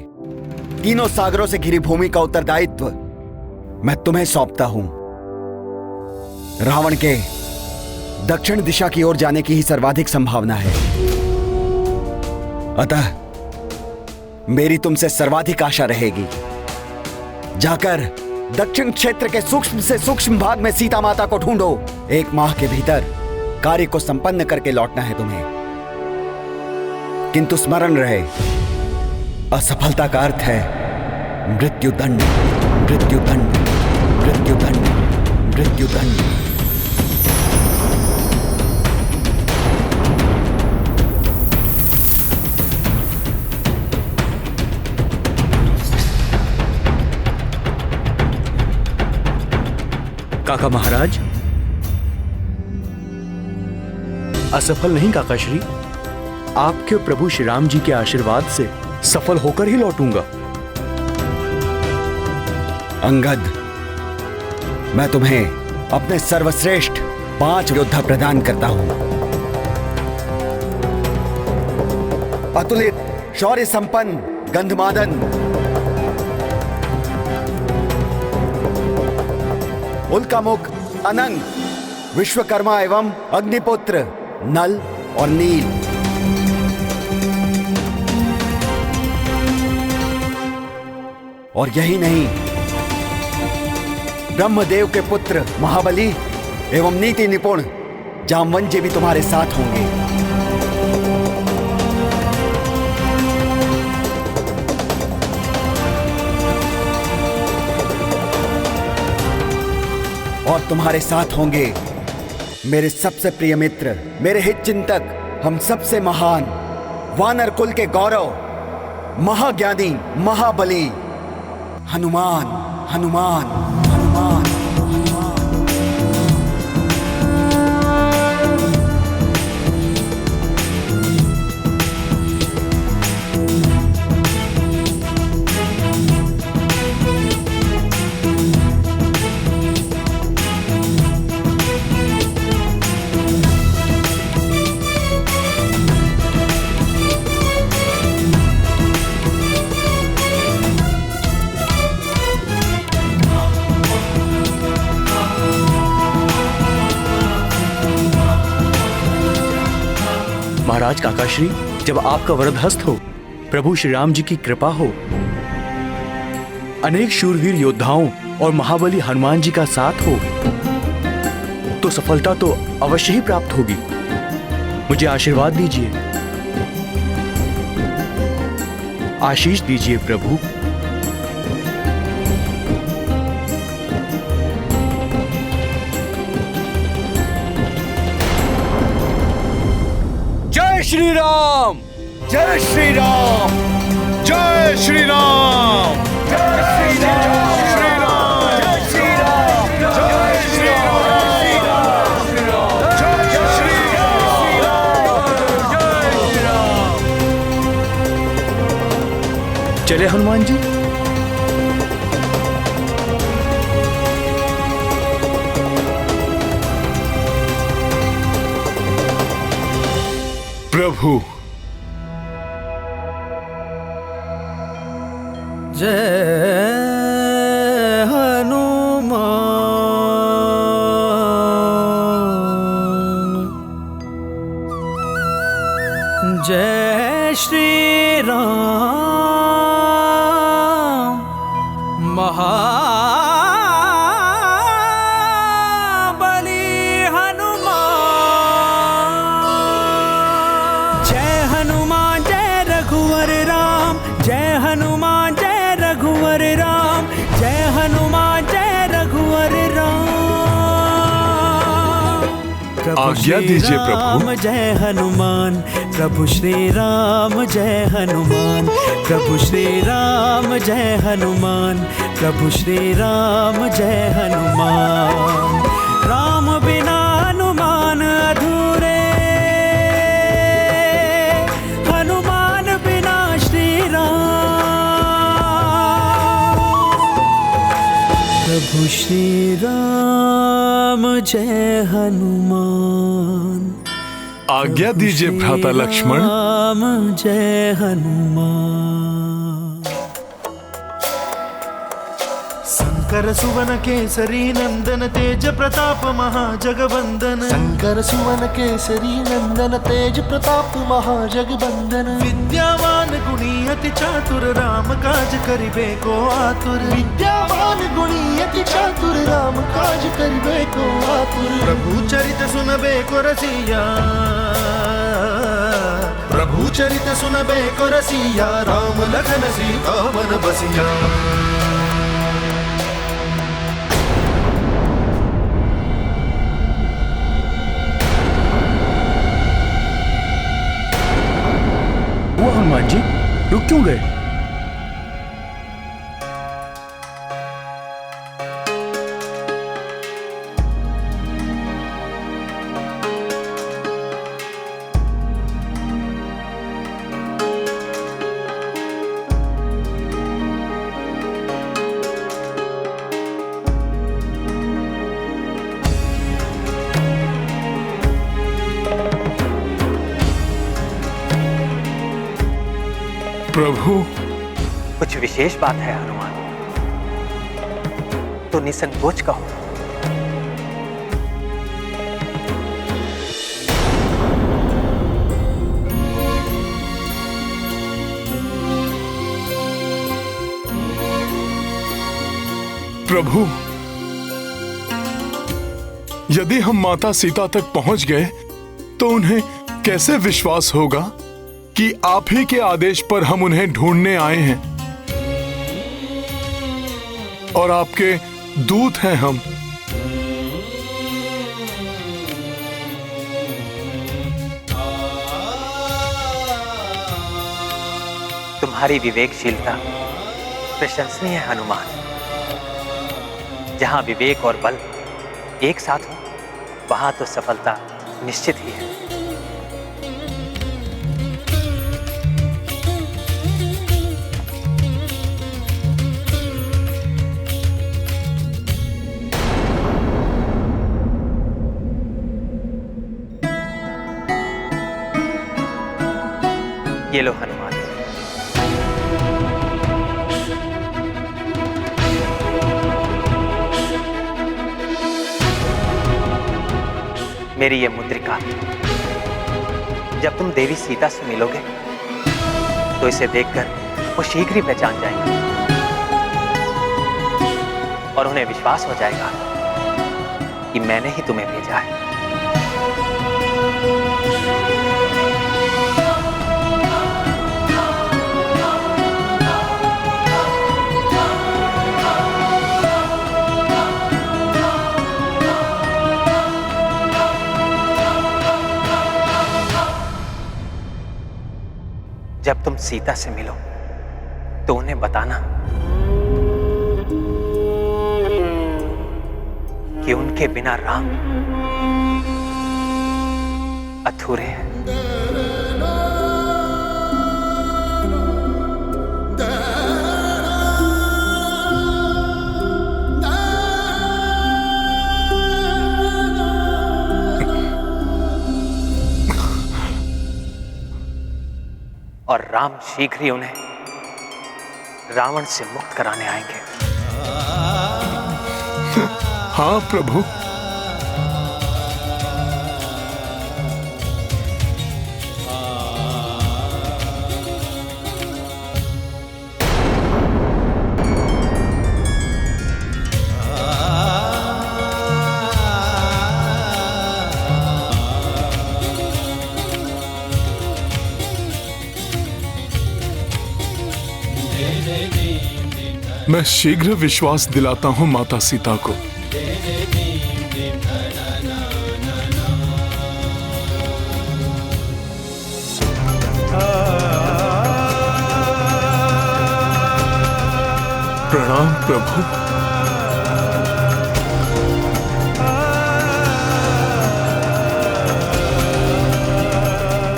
तीनों सागरों से घिरी भूमि का उत्तरदायित्व मैं तुम्हें सौंपता हूं। रावण के दक्षिण दिशा की ओर जाने की ही सर्वाधिक संभावना है, अतः मेरी तुमसे सर्वाधिक आशा रहेगी। जाकर दक्षिण क्षेत्र के सूक्ष्म से सूक्ष्म भाग में सीता माता को ढूंढो। 1 माह के भीतर कार्य को संपन्न करके लौटना है तुम्हें। किंतु स्मरण रहे, असफलता का अर्थ है मृत्युदंड, मृत्युदंड, मृत्युदंड, मृत्युदंड। काका महाराज, असफल नहीं काका श्री, आपके प्रभु श्री राम जी के आशीर्वाद से सफल होकर ही लौटूंगा। अंगद, मैं तुम्हें अपने सर्वश्रेष्ठ 5 योद्धा प्रदान करता हूं। अतुलित शौर्य संपन्न गंधमादन, उल्कामुख अनंग, विश्वकर्मा एवं अग्निपुत्र नल और नील। और यही नहीं, ब्रह्मदेव के पुत्र महाबली एवं नीति निपुण जामवंजी भी तुम्हारे साथ होंगे। और तुम्हारे साथ होंगे मेरे सबसे प्रिय मित्र, मेरे हित चिंतक, हम सबसे महान वानर कुल के गौरव, महाज्ञानी, महाबली हनुमान, हनुमान, हनुमान। महाराज काकाश्री, जब आपका वरद हस्त हो, प्रभु श्री राम जी की कृपा हो, अनेक शूरवीर योद्धाओं और महाबली हनुमान जी का साथ हो, तो सफलता तो अवश्य ही प्राप्त होगी। मुझे आशीर्वाद दीजिए, आशीष दीजिए प्रभु। जय श्री राम, जय श्री राम, जय श्री राम, जय श्री राम, श्री राम, जय श्री राम, जय श्री राम, जय श्री राम, जय श्री राम। चले हनुमान जी। प्रभु, जय हनुमान, जय श्री राम, महाबली हनुमान। जय हनुमान, जय रघुवर राम, जय हनुमान, जय रघुवर राम, जय हनुमान, जय रघुवर राम। आज्ञा दीजिए प्रभु। जय हनुमान प्रभु श्री राम जय हनुमान प्रभु श्री राम जय हनुमान प्रभु श्री राम जय हनुमान। राम बिना हनुमान अधूरे, हनुमान बिना श्री राम। प्रभु श्री राम जय हनुमान। आज्ञा दीजिए भ्राता लक्ष्मण। राम जय हनुमान। शंकर सुवन केसरी नंदन तेज प्रताप महाजगवंदन। शंकर सुवन केसरी नंदन तेज प्रताप महाजगवंदन। विद्यावान गुणी अति चातुर राम काज करिबे को आतुर। विद्यावान गुणी अति चातुर राम काज करिबे को आतुर। प्रभु चरित सुनबे को रसिया, प्रभु चरित सुनबे को रसिया। राम लखन सीता मन बसिया। हुआ हनुमान जी, रुक क्यों गए? प्रभु, कुछ विशेष बात है हनुमान तो निसंकोच कहो। प्रभु, यदि हम माता सीता तक पहुंच गए तो उन्हें कैसे विश्वास होगा कि आप ही के आदेश पर हम उन्हें ढूंढने आए हैं और आपके दूत हैं हम। तुम्हारी विवेकशीलता प्रशंसनीय है हनुमान। जहां विवेक और बल एक साथ हो वहां तो सफलता निश्चित ही है। ये लो हनुमान। मेरी ये मुद्रिका जब तुम देवी सीता से मिलोगे तो इसे देखकर वो शीघ्र ही पहचान जाएंगे और उन्हें विश्वास हो जाएगा कि मैंने ही तुम्हें भेजा है। जब तुम सीता से मिलो तो उन्हें बताना कि उनके बिना राम अधूरे हैं। और राम शीघ्र ही उन्हें रावण से मुक्त कराने आएंगे। हाँ प्रभु। मैं शीघ्र विश्वास दिलाता हूं माता सीता को। प्रणाम प्रभु।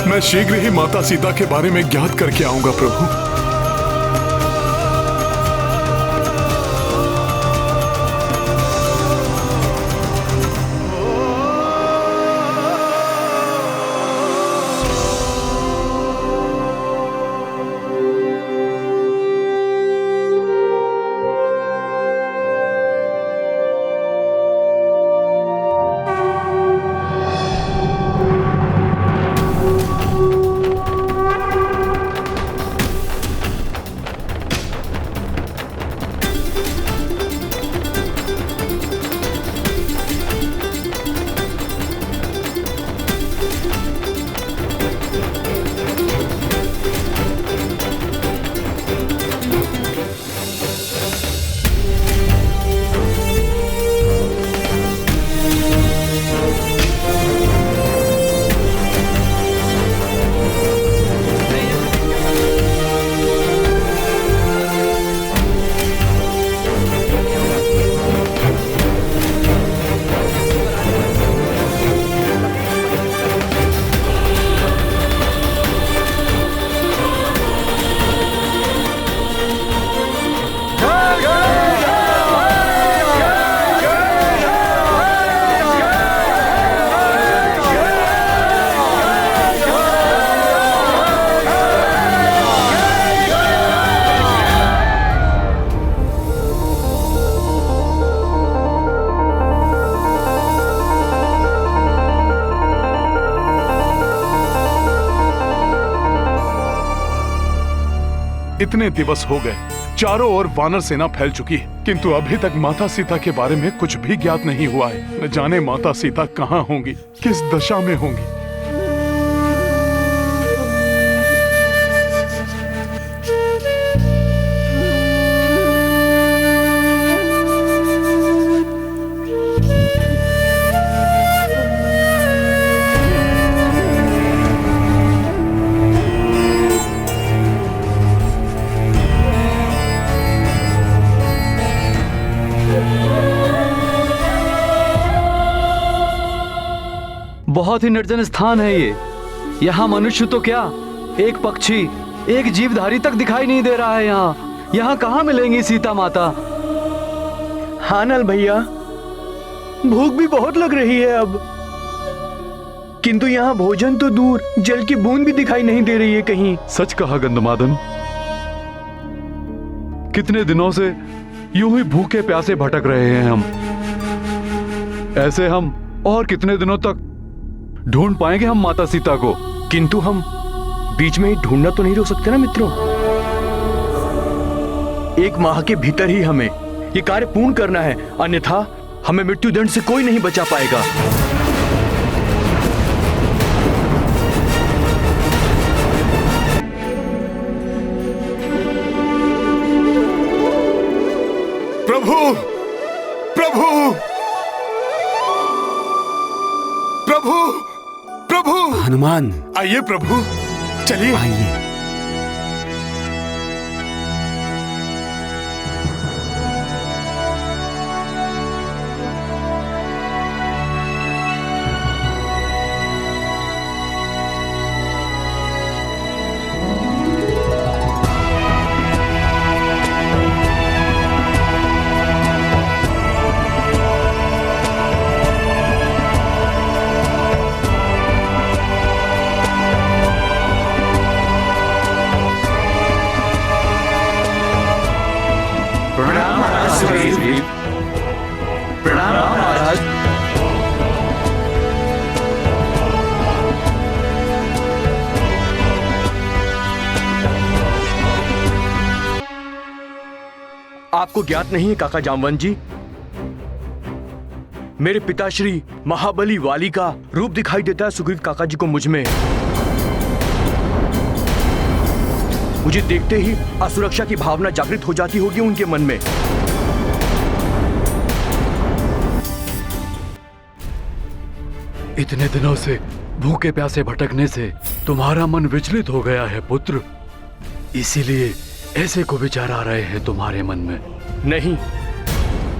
मैं शीघ्र ही माता सीता के बारे में ज्ञात करके आऊंगा प्रभु। इतने दिवस हो गए, चारों ओर वानर सेना फैल चुकी है, किंतु अभी तक माता सीता के बारे में कुछ भी ज्ञात नहीं हुआ है। न जाने माता सीता कहाँ होंगी, किस दशा में होंगी। बहुत ही निर्जन स्थान है ये। यहाँ मनुष्य तो क्या, एक पक्षी, एक जीवधारी तक दिखाई नहीं दे रहा है। यहाँ कहाँ मिलेंगी सीता माता? हाँ नल भैया, भूख भी बहुत लग रही है अब, किंतु यहाँ भोजन तो दूर, जल की बूंद भी दिखाई नहीं दे रही है कहीं। सच कहा गंधमादन, कितने दिनों से यूं ही भूखे प्यासे भटक रहे हैं हम। ऐसे हम और कितने दिनों तक ढूंढ पाएंगे हम माता सीता को? किंतु हम बीच में ही ढूंढना तो नहीं रोक सकते ना मित्रों। 1 माह के भीतर ही हमें ये कार्य पूर्ण करना है, अन्यथा हमें मृत्युदंड से कोई नहीं बचा पाएगा। प्रभु प्रभु प्रभु प्रभु, हनुमान आइए प्रभु, चलिए आइए। आपको ज्ञात नहीं है काका जामवंत जी, मेरे पिताश्री महाबली वाली का रूप दिखाई देता है सुग्रीव काका जी को मुझ में। मुझे देखते ही असुरक्षा की भावना जागृत हो जाती होगी उनके मन में। इतने दिनों से भूखे प्यासे भटकने से तुम्हारा मन विचलित हो गया है पुत्र, इसीलिए ऐसे को विचार आ रहे हैं तुम्हारे मन में। नहीं,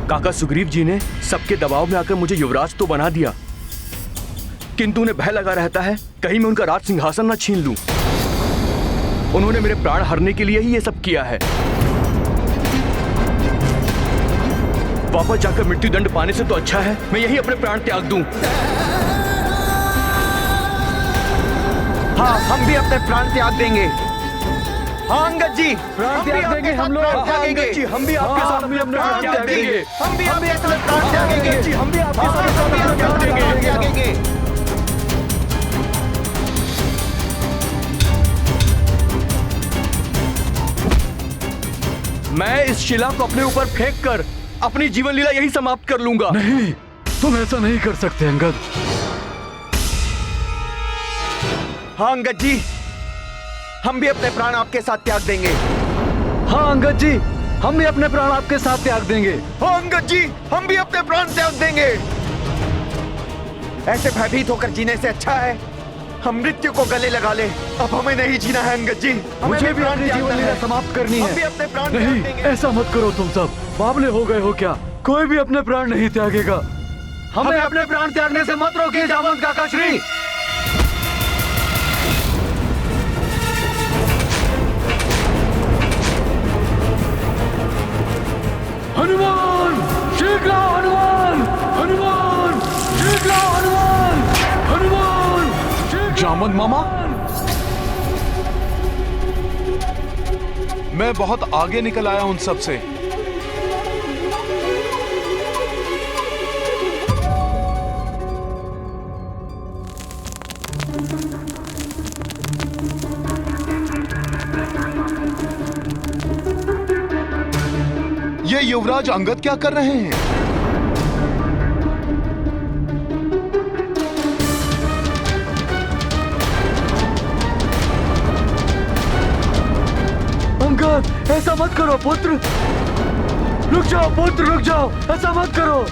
काका सुग्रीव जी ने सबके दबाव में आकर मुझे युवराज तो बना दिया, किंतु उन्हें भय लगा रहता है कहीं मैं उनका राज सिंहासन न छीन लूं। उन्होंने मेरे प्राण हरने के लिए ही ये सब किया है। वापस जाकर मृत्यु दंड पाने से तो अच्छा है मैं यही अपने प्राण त्याग दूं। हाँ, हम भी अपने प्राण त्याग देंगे। हाँ अंगद जी, प्राण त्याग देंगे हम लोग। हाँ अंगद जी, हम भी आपके साथ अपने प्राण त्याग देंगे। हम भी अपने प्राण त्यागेंगे। हम भी आपके साथ अपने प्राण त्यागेंगे। मैं इस शिला को अपने ऊपर फेंक कर अपनी जीवन लीला यही समाप्त कर लूंगा। नहीं, तुम ऐसा नहीं कर सकते अंगद। हाँ अंगद जी, हम भी अपने प्राण आपके साथ त्याग देंगे। हाँ अंगद जी, हम भी अपने प्राण आपके साथ त्याग देंगे। हाँ अंगद जी, हम भी अपने प्राण त्याग देंगे। ऐसे भयभीत होकर जीने से अच्छा है हम मृत्यु को गले लगा ले। अब हमें नहीं जीना है अंगद जी, मुझे भी अपनी जीवन लीला समाप्त करनी है। हम भी अपने प्राण त्याग नहीं, देंगे। ऐसा मत करो तुम सब, बावले हो गए हो क्या? कोई भी अपने प्राण नहीं त्यागेगा। हमें अपने प्राण त्यागने से मत रोकिए जामवंत काका श्री। हनुमान, शीघ्र आओ हनुमान! हनुमान, शीघ्र आओ हनुमान! हनुमान, जामवंत मामा, मैं बहुत आगे निकल आया उन सब से। ये युवराज अंगद क्या कर रहे हैं? अंगद, ऐसा मत करो पुत्र। रुक जाओ पुत्र, रुक जाओ, ऐसा मत करो।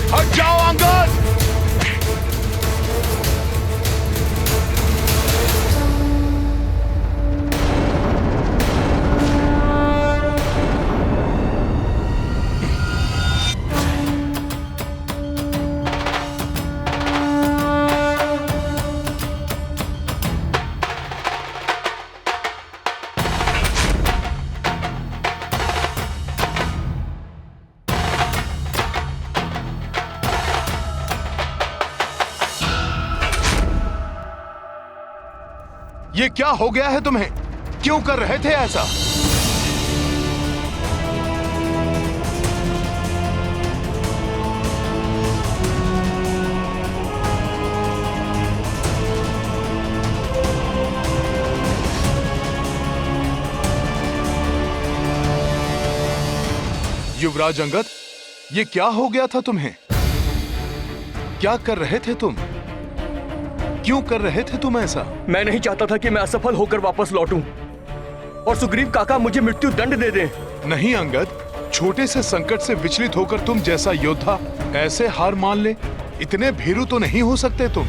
हट जाओ अंगद! ये क्या हो गया है तुम्हें? क्यों कर रहे थे ऐसा? युवराज अंगद, ये क्या हो गया था तुम्हें? क्या कर रहे थे तुम? क्यों कर रहे थे तुम ऐसा? मैं नहीं चाहता था कि मैं असफल होकर वापस लौटूं और सुग्रीव काका मुझे मृत्यु दंड दे दें। नहीं अंगद, छोटे से संकट से विचलित होकर तुम जैसा योद्धा ऐसे हार मान ले, इतने भीरू तो नहीं हो सकते तुम।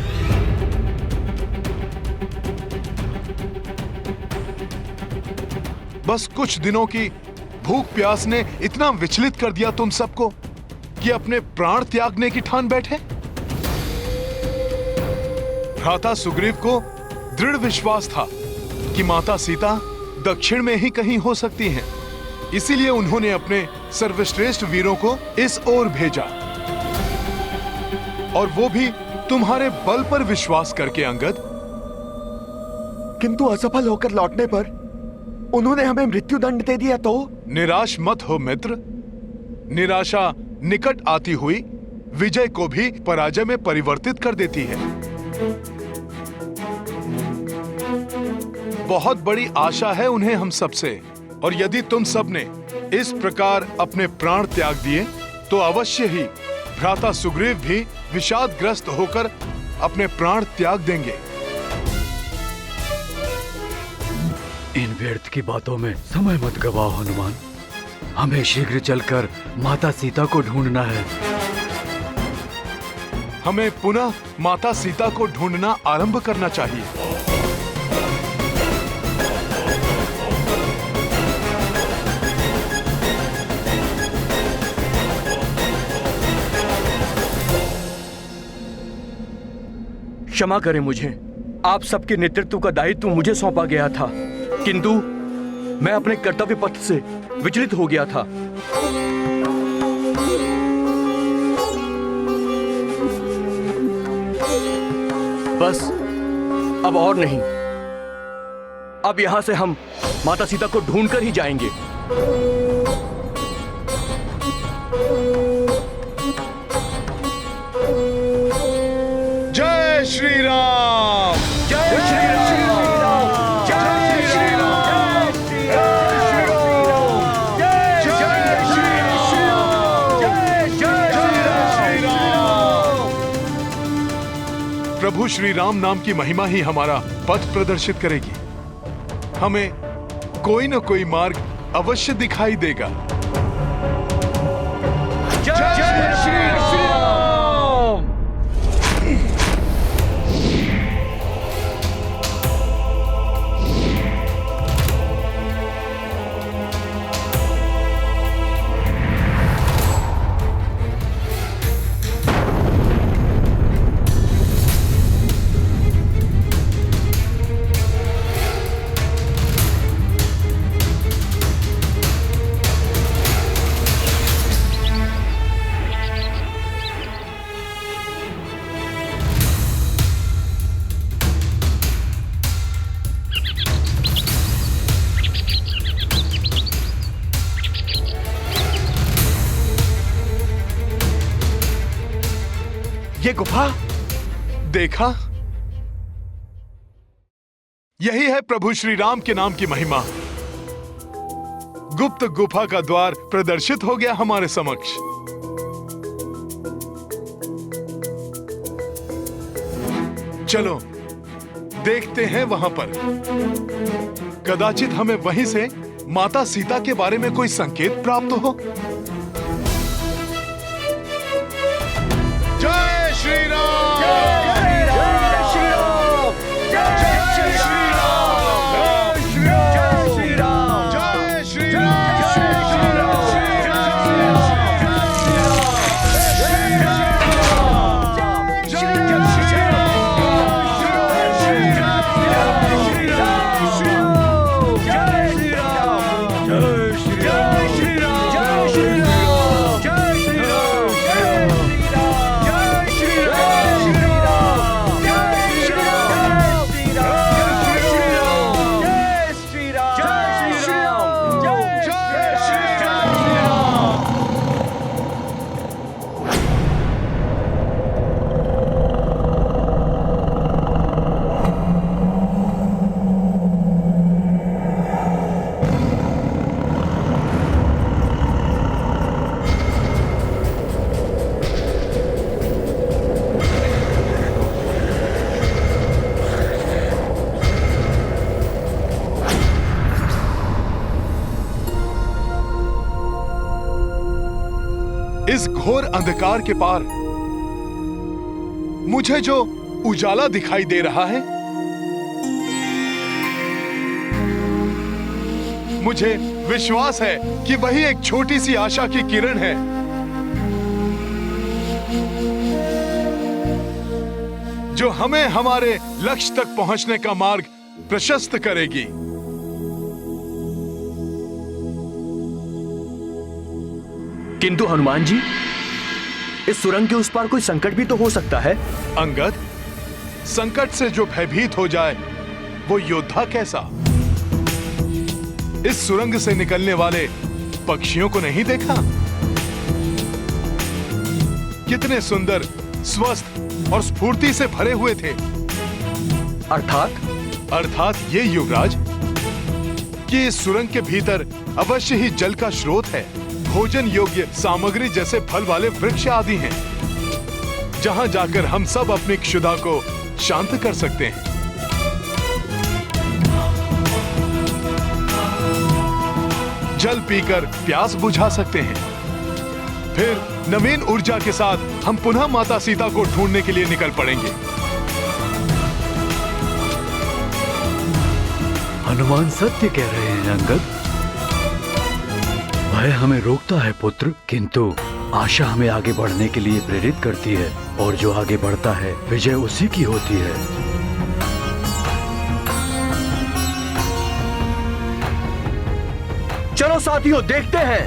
बस कुछ दिनों की भूख प्यास ने इतना विचलित कर दिया तुम सबको कि अपने प्राण त्यागने की ठान बैठे। भ्राता सुग्रीव को दृढ़ विश्वास था कि माता सीता दक्षिण में ही कहीं हो सकती हैं। इसीलिए उन्होंने अपने सर्वश्रेष्ठ वीरों को इस ओर भेजा, और वो भी तुम्हारे बल पर विश्वास करके अंगद। किंतु असफल होकर लौटने पर उन्होंने हमें मृत्यु दंड दे दिया तो? निराश मत हो मित्र, निराशा निकट आती हुई विजय को भी पराजय में परिवर्तित कर देती है। बहुत बड़ी आशा है उन्हें हम सबसे, और यदि तुम सबने इस प्रकार अपने प्राण त्याग दिए तो अवश्य ही भ्राता सुग्रीव भी विषादग्रस्त होकर अपने प्राण त्याग देंगे। इन व्यर्थ की बातों में समय मत गवाओ हनुमान। हमें शीघ्र चलकर माता सीता को ढूंढना है। हमें पुनः माता सीता को ढूंढना आरंभ करना चाहिए। क्षमा करें मुझे, आप सबके नेतृत्व का दायित्व मुझे सौंपा गया था, किंतु मैं अपने कर्तव्य पथ से विचलित हो गया था। बस अब और नहीं। अब यहां से हम माता सीता को ढूंढकर ही जाएंगे। जय श्री राम, जय श्री राम, जय श्री राम, जय श्री राम, जय श्री राम, जय श्री राम। प्रभु श्री राम नाम की महिमा ही हमारा पथ प्रदर्शित करेगी। हमें कोई न कोई मार्ग अवश्य दिखाई देगा। जय श्री राम। ये गुफा देखा, यही है प्रभु श्री राम के नाम की महिमा। गुप्त गुफा का द्वार प्रदर्शित हो गया हमारे समक्ष। चलो देखते हैं वहां पर। कदाचित हमें वहीं से माता सीता के बारे में कोई संकेत प्राप्त हो। जय श्री राम, जय श्री राम, जय श्री राम, जय श्री राम, जय श्री राम, इस घोर अंधकार के पार मुझे जो उजाला दिखाई दे रहा है, मुझे विश्वास है कि वही एक छोटी सी आशा की किरण है जो हमें हमारे लक्ष्य तक पहुंचने का मार्ग प्रशस्त करेगी। किंतु हनुमान जी, इस सुरंग के उस पार कोई संकट भी तो हो सकता है। अंगद, संकट से जो भयभीत हो जाए वो योद्धा कैसा? इस सुरंग से निकलने वाले पक्षियों को नहीं देखा? कितने सुंदर, स्वस्थ और स्फूर्ति से भरे हुए थे। अर्थात ये युवराज कि इस सुरंग के भीतर अवश्य ही जल का स्रोत है, भोजन योग्य सामग्री जैसे फल वाले वृक्ष आदि हैं, जहां जाकर हम सब अपनी क्षुधा को शांत कर सकते हैं। जल पीकर प्यास बुझा सकते हैं। फिर नवीन ऊर्जा के साथ हम पुनः माता सीता को ढूंढने के लिए निकल पड़ेंगे। हनुमान सत्य कह रहे हैं अंगद। भय हमें रोकता है पुत्र, किंतु आशा हमें आगे बढ़ने के लिए प्रेरित करती है, और जो आगे बढ़ता है विजय उसी की होती है। चलो साथियों, देखते हैं।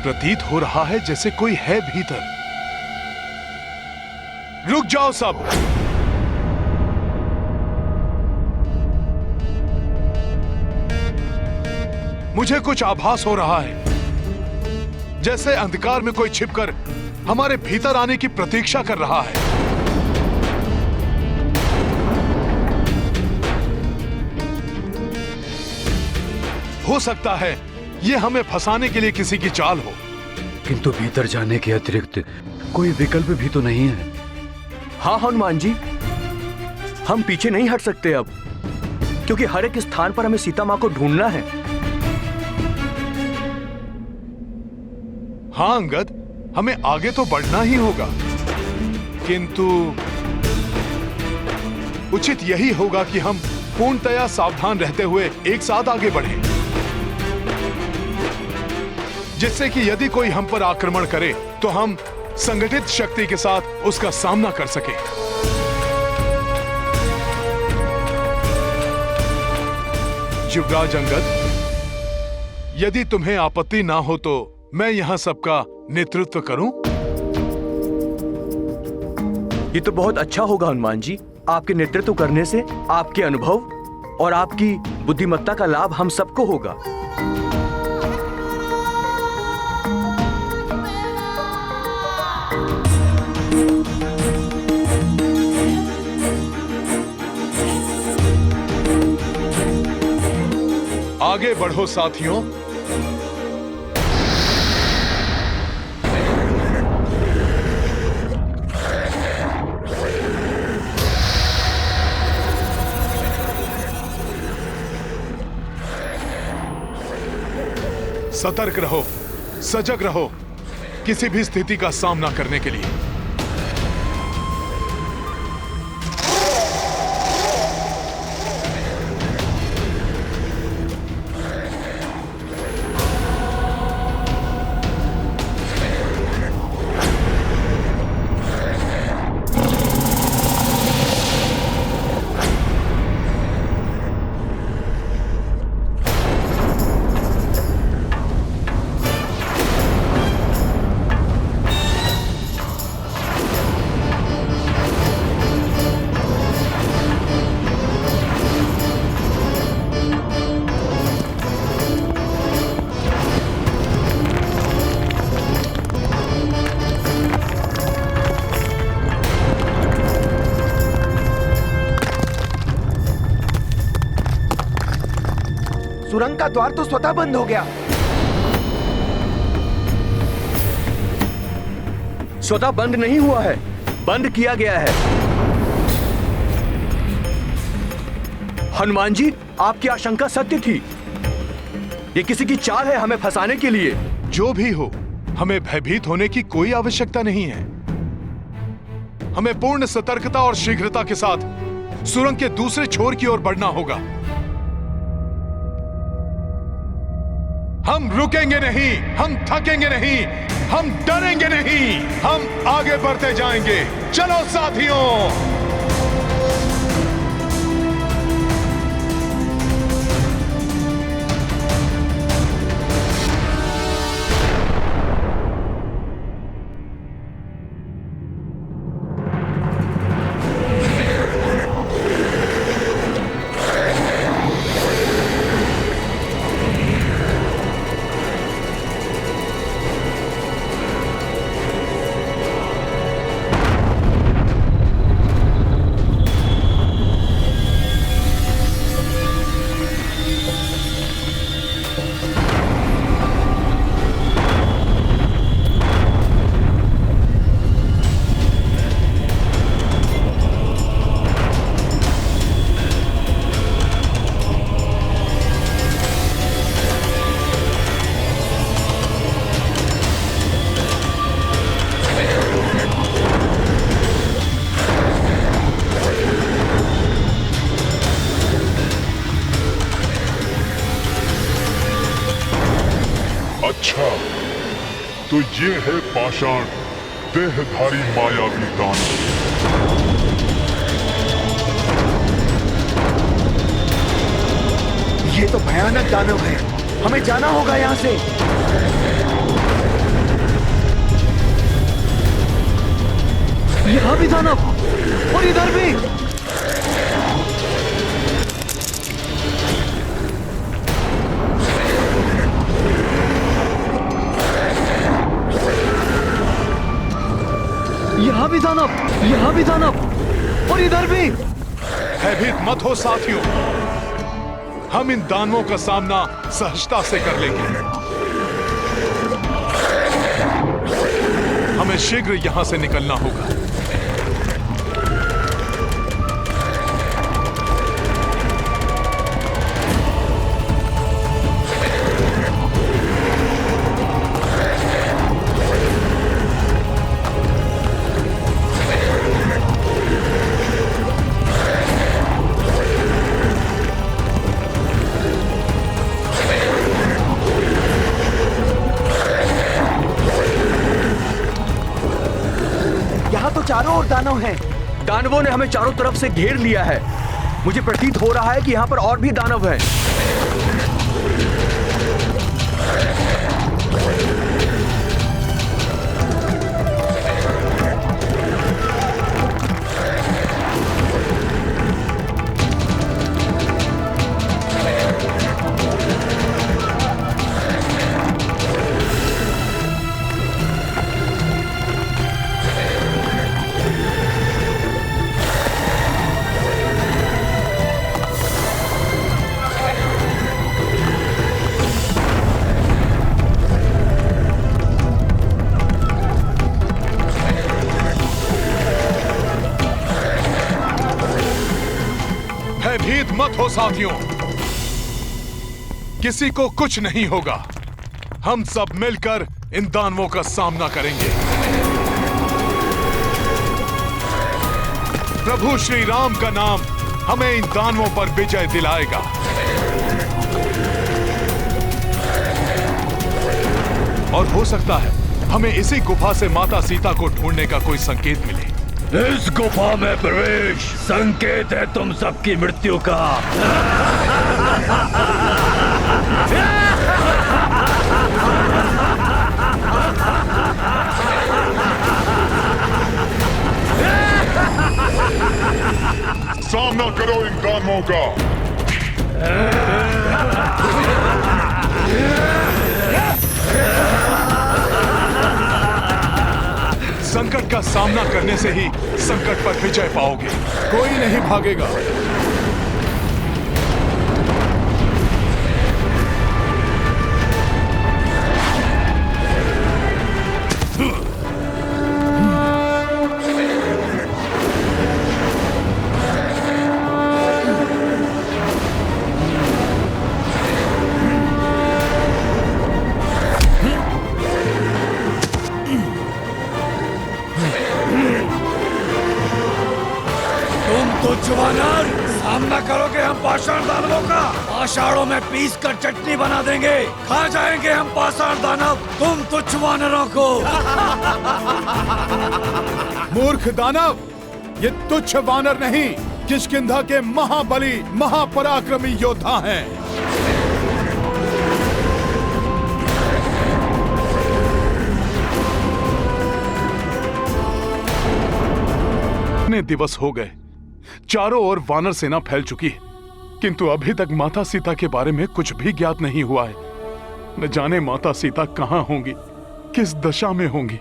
प्रतीत हो रहा है जैसे कोई है भीतर। रुक जाओ सब। मुझे कुछ आभास हो रहा है, जैसे अंधकार में कोई छिपकर हमारे भीतर आने की प्रतीक्षा कर रहा है। हो सकता है ये हमें फंसाने के लिए किसी की चाल हो। किंतु भीतर जाने के अतिरिक्त कोई विकल्प भी तो नहीं है। हाँ हनुमान जी, हम पीछे नहीं हट सकते अब, क्योंकि हर एक स्थान पर हमें सीता माँ को ढूंढना है। हाँ अंगद, हमें आगे तो बढ़ना ही होगा, किंतु उचित यही होगा कि हम पूर्णतया सावधान रहते हुए एक साथ आगे बढ़ें, जिससे कि यदि कोई हम पर आक्रमण करे तो हम संगठित शक्ति के साथ उसका सामना कर सकें। युवराज अंगद, यदि तुम्हें आपत्ति ना हो तो मैं यहां सबका नेतृत्व करूं? ये तो बहुत अच्छा होगा हनुमान जी। आपके नेतृत्व करने से आपके अनुभव और आपकी बुद्धिमत्ता का लाभ हम सबको होगा। आगे बढ़ो साथियों। सतर्क रहो, सजग रहो, किसी भी स्थिति का सामना करने के लिए। सुरंग का द्वार तो स्वतः बंद हो गया। स्वतः बंद नहीं हुआ है, बंद किया गया है। हनुमान जी, आपकी आशंका सत्य थी। ये किसी की चाल है हमें फंसाने के लिए। जो भी हो, हमें भयभीत होने की कोई आवश्यकता नहीं है। हमें पूर्ण सतर्कता और शीघ्रता के साथ सुरंग के दूसरे छोर की ओर बढ़ना होगा। हम रुकेंगे नहीं, हम थकेंगे नहीं, हम डरेंगे नहीं, हम आगे बढ़ते जाएंगे। चलो साथियों। अच्छा, तो ये है पाषाण देहधारी मायावी दानव। ये तो भयानक दानव है, हमें जाना होगा यहाँ से। यहाँ भी दानव और इधर भी। यहाँ भी दानव, यहाँ भी दानव और इधर भी। भयभीत मत हो साथियों, हम इन दानवों का सामना सहजता से कर लेंगे। हमें शीघ्र यहां से निकलना होगा। चारों ओर दानव हैं। दानवों ने हमें चारों तरफ से घेर लिया है। मुझे प्रतीत हो रहा है कि यहाँ पर और भी दानव हैं। भयभीत मत हो साथियों, किसी को कुछ नहीं होगा। हम सब मिलकर इन दानवों का सामना करेंगे। प्रभु श्री राम का नाम हमें इन दानवों पर विजय दिलाएगा। और हो सकता है हमें इसी गुफा से माता सीता को ढूंढने का कोई संकेत मिले। इस गुफा में प्रवेश संकेत है तुम सबकी मृत्यु का। सामना करो इन दानवों का। संकट का सामना करने से ही संकट पर विजय पाओगे। कोई नहीं भागेगा। वानर, सामना करोगे हम पाषाण दानवों का। आषाढ़ों में पीस कर चटनी बना देंगे, खा जाएंगे हम पाषाण दानव तुम तुच्छ वानरों को। मूर्ख दानव, ये तुच्छ वानर नहीं, किष्किंधा के महाबली महापराक्रमी योद्धा हैं। इतने दिवस हो गए, चारों ओर वानर सेना फैल चुकी है, किंतु अभी तक माता सीता के बारे में कुछ भी ज्ञात नहीं हुआ है। न जाने माता सीता कहां होंगी, किस दशा में होंगी।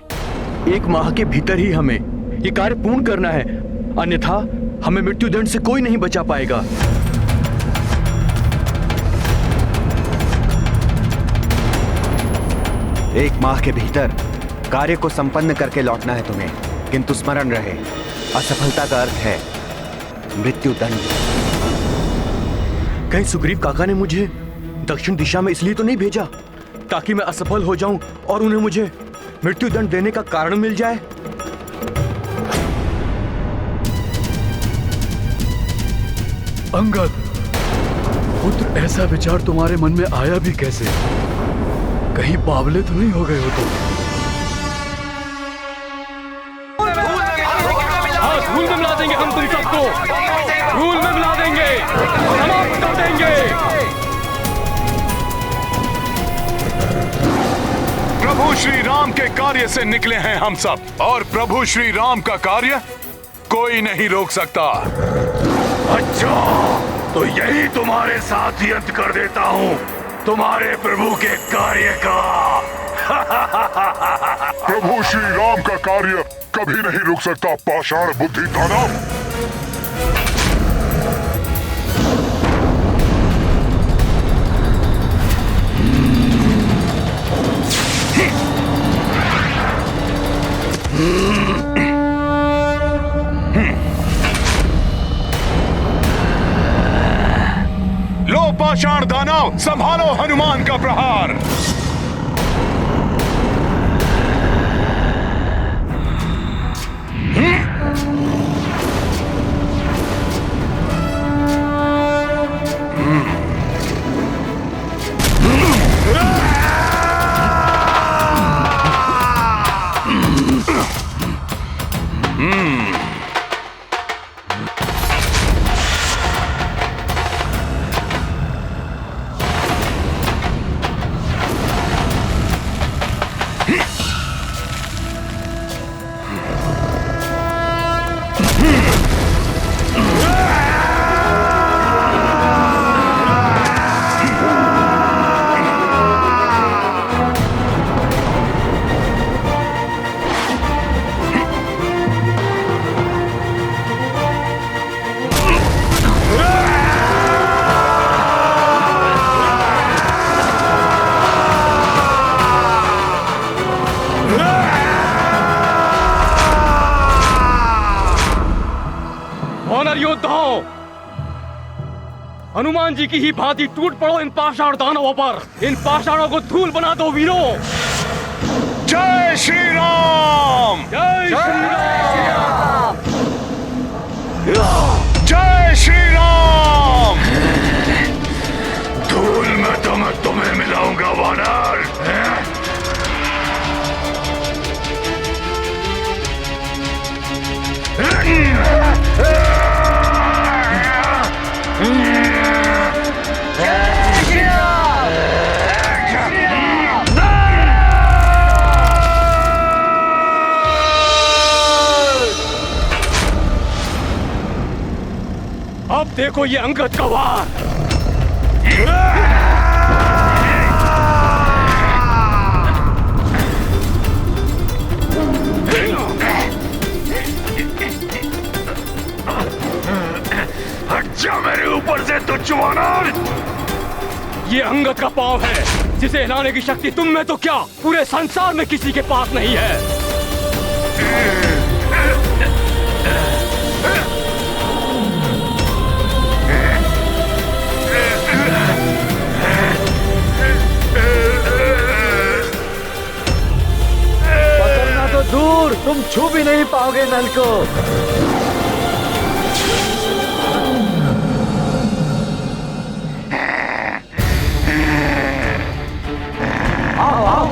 1 माह के भीतर ही हमें ये कार्य पूर्ण करना है, अन्यथा हमें मृत्युदंड से कोई नहीं बचा पाएगा। एक माह के भीतर कार्य को संपन्न करके लौटना है तुम्हें, किंतु स्मरण रहे, असफलता का अर्थ है मृत्युदंड। कहीं सुग्रीव काका ने मुझे दक्षिण दिशा में इसलिए तो नहीं भेजा ताकि मैं असफल हो जाऊं और उन्हें मुझे मृत्युदंड देने का कारण मिल जाए। अंगद पुत्र, ऐसा विचार तुम्हारे मन में आया भी कैसे? कहीं बावले तो नहीं हो गए हो तुम? हाँ, धूल में मिला देंगे हम तुम सबको, धूल में मिला देंगे, समाप्त कर देंगे। प्रभु श्री राम के कार्य से निकले हैं हम सब, और प्रभु श्री राम का कार्य कोई नहीं रोक सकता। अच्छा, तो यही तुम्हारे साथ ही अंत कर देता हूँ तुम्हारे प्रभु के कार्य का। प्रभु श्री राम का कार्य कभी नहीं रुक सकता पाषाण बुद्धि दानव। लो पाषाण दानव, संभालो हनुमान का प्रहार। योद्धाओं, हनुमान जी की ही भांति टूट पड़ो इन पाषाण दानवों पर, इन पाषाणों को धूल बना दो वीरों। जय श्री राम! जय श्री राम! जय श्री राम! धूल में तो मैं तुम्हें मिलाऊंगा वानर। अब देखो ये अंगद का वार। हट जा मेरे ऊपर से तुच्छ वानर। ये अंगद का पांव है, जिसे हिलाने की शक्ति तुम में तो क्या पूरे संसार में किसी के पास नहीं है। पकड़ना तो दूर, तुम छू भी नहीं पाओगे नल को। आओ आओ।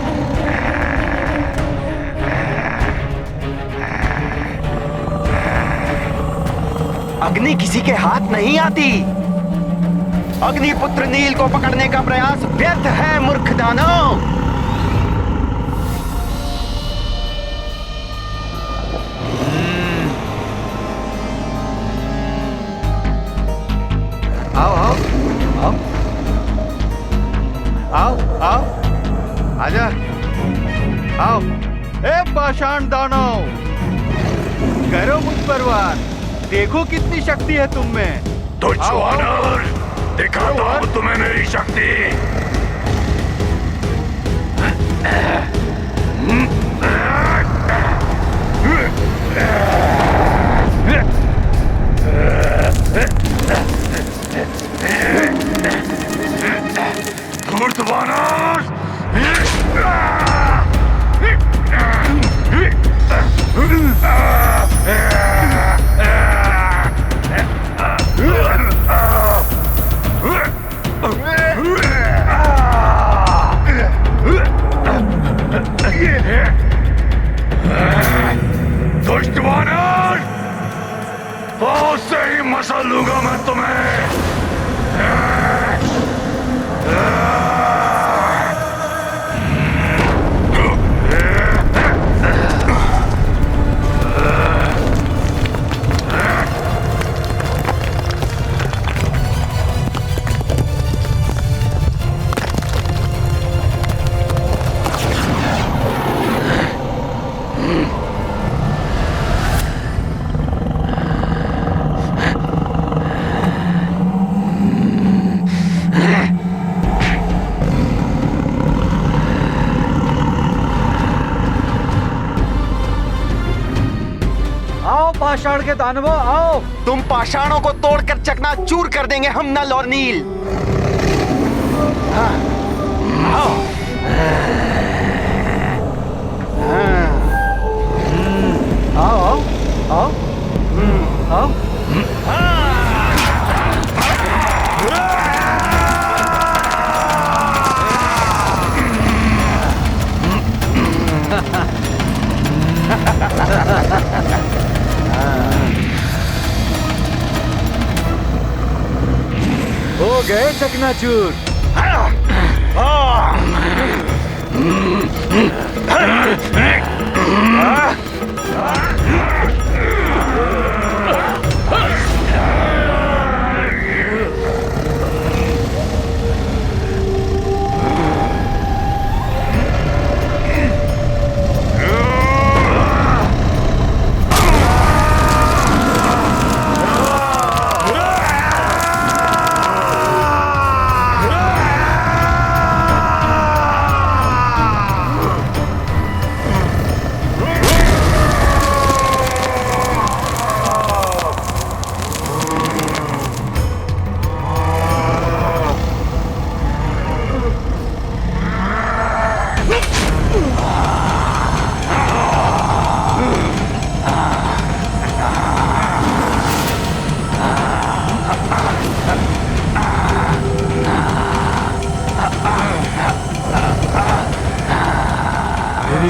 अग्नि किसी के हाथ नहीं आती। अग्निपुत्र नील को पकड़ने का प्रयास व्यर्थ है मूर्ख दानव। आओ आओ आओ आओ आओ आजा आओ। ए पाषाण दानव, करो मुझ पर वार, देखो कितनी शक्ति है तुम में। तुच्छ वानर, दिखाता हूं तुम्हें मेरी शक्ति। धूर्त वानर, पाषाण के दानवों आओ। तुम पाषाणों को तोड़कर चकनाचूर कर देंगे हम नल और नील। हाँ, आओ। आओ आओ आओ। हो गए चकनाचूर।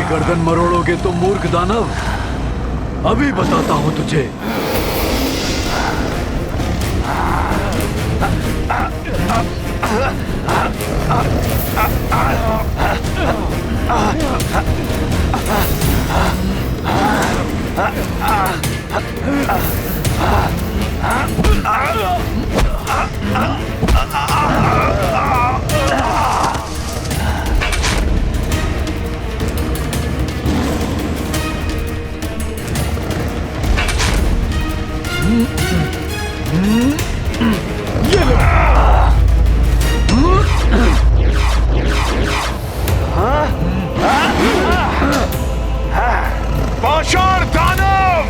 गर्दन मरोड़ोगे तो मूर्ख दानव, अभी बताता हूं तुझे। पाषाण दानव!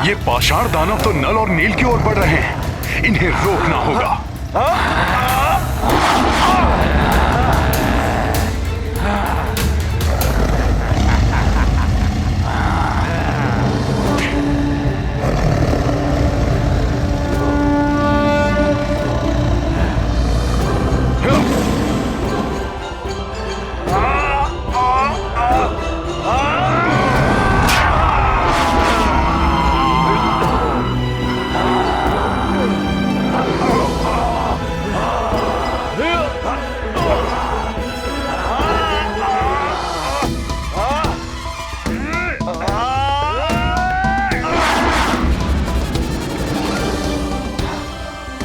ये पाषाण दानव तो नल और नील की ओर बढ़ रहे हैं, इन्हें रोकना होगा।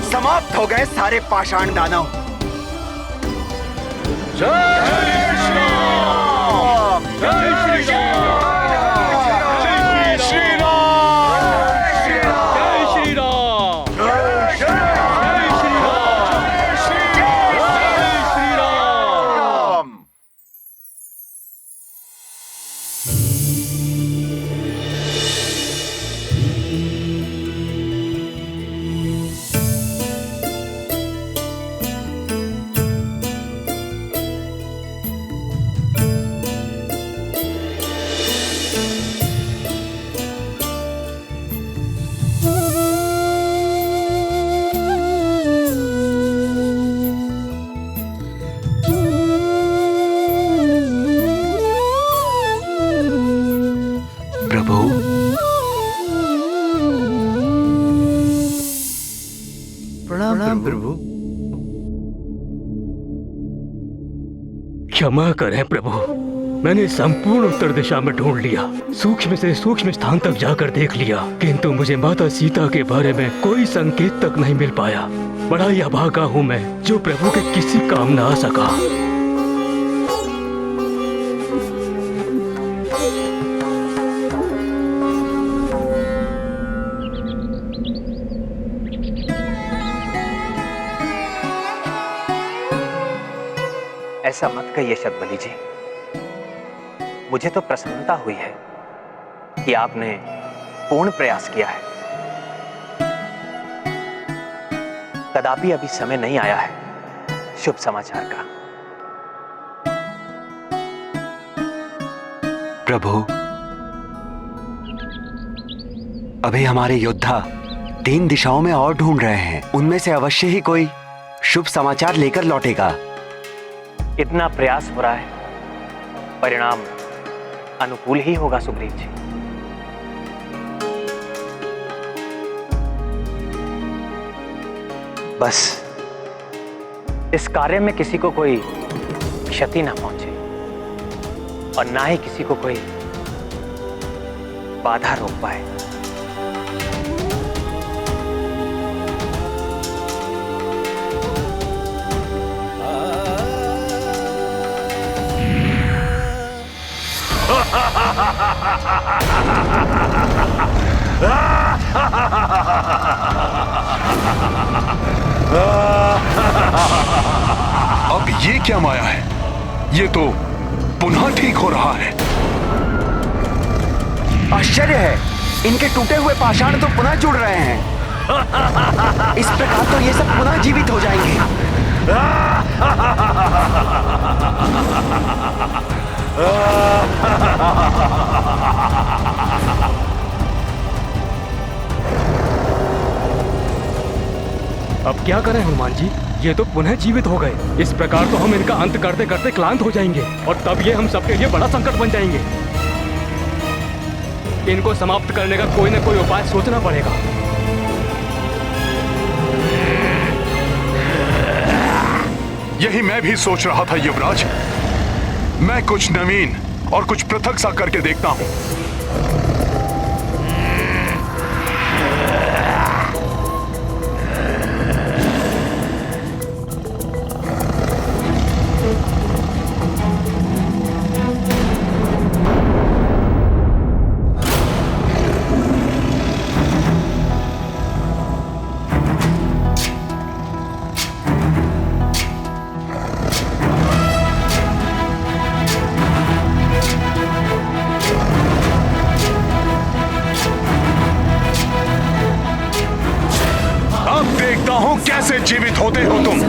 समाप्त हो गए सारे पाषाण दानव। जय श्री राम! जय श्री राम! जय श्री राम! जय श्री राम! जय श्री राम! जय श्री राम! प्रभु, प्रणाम प्रभु। क्षमा करें प्रभु, मैंने संपूर्ण उत्तर दिशा में ढूंढ लिया, सूक्ष्म से सूक्ष्म स्थान तक जाकर देख लिया, किंतु मुझे माता सीता के बारे में कोई संकेत तक नहीं मिल पाया। बड़ा ही अभागा हूँ मैं, जो प्रभु के किसी काम न आ सका। ऐसा मत कहिए शतबली जी, मुझे तो प्रसन्नता हुई है कि आपने पूर्ण प्रयास किया है। कदापि अभी समय नहीं आया है शुभ समाचार का। प्रभु, अभी हमारे योद्धा 3 दिशाओं में और ढूंढ रहे हैं, उनमें से अवश्य ही कोई शुभ समाचार लेकर लौटेगा। इतना प्रयास हो रहा है, परिणाम अनुकूल ही होगा सुग्रीव जी। बस इस कार्य में किसी को कोई क्षति ना पहुंचे और ना ही किसी को कोई बाधा रोक पाए। अब ये क्या माया है? ये तो पुनः ठीक हो रहा है। आश्चर्य है, इनके टूटे हुए पाषाण तो पुनः जुड़ रहे हैं। इस प्रकार तो ये सब पुनः जीवित हो जाएंगे। अब क्या करें हनुमान जी, ये तो पुनः जीवित हो गए। इस प्रकार तो हम इनका अंत करते करते क्लांत हो जाएंगे और तब ये हम सबके लिए बड़ा संकट बन जाएंगे। इनको समाप्त करने का कोई न कोई उपाय सोचना पड़ेगा। यही मैं भी सोच रहा था युवराज। मैं कुछ नवीन और कुछ पृथक सा करके देखता हूं। कैसे जीवित होते हो तुम?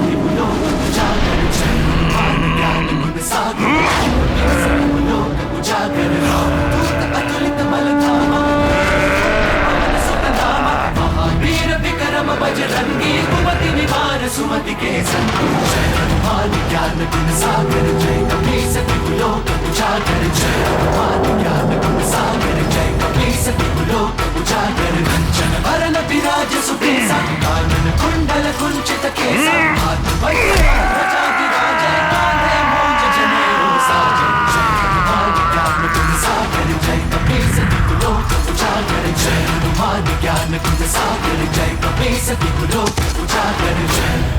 बजरंगी कुमति निवार सुमति के संग जय हनुमान ज्ञान गुण सागर जय कपीस तिहु लोक उजागर जय हनुमान ज्ञान गुण सागर जय कपीस तिहु लोक उजागर कंचन वरन विराज सुबेसा कानन कुंडल कुंचित केसा हाथ वज्र ध्वजा विराजय कांधे मूंज जनेऊ साजन जय हनुमान ज्ञान गुण सागर जय कपीस तिहु लोक उजागर जय हनुमान ज्ञान गुण सागर जय कपीस तिहु लोक उजागर जय।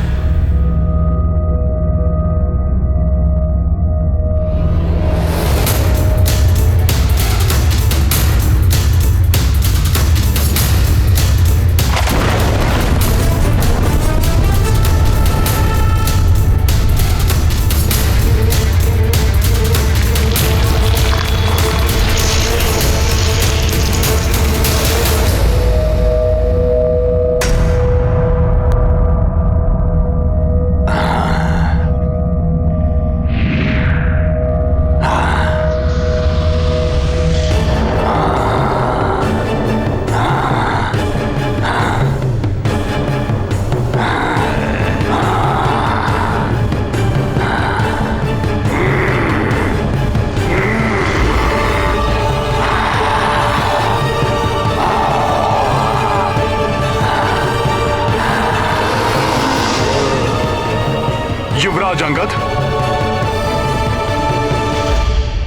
युवराज अंगद,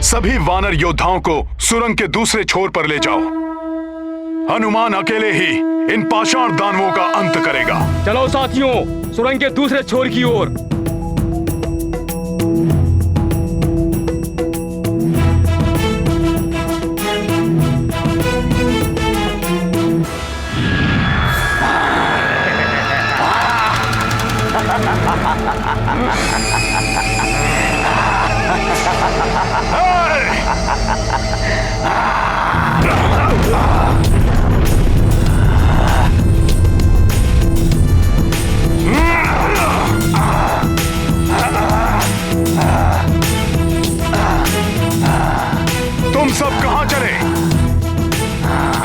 सभी वानर योद्धाओं को सुरंग के दूसरे छोर पर ले जाओ। हनुमान अकेले ही इन पाषाण दानवों का अंत करेगा। चलो साथियों, सुरंग के दूसरे छोर की ओर। तुम सब कहां चले?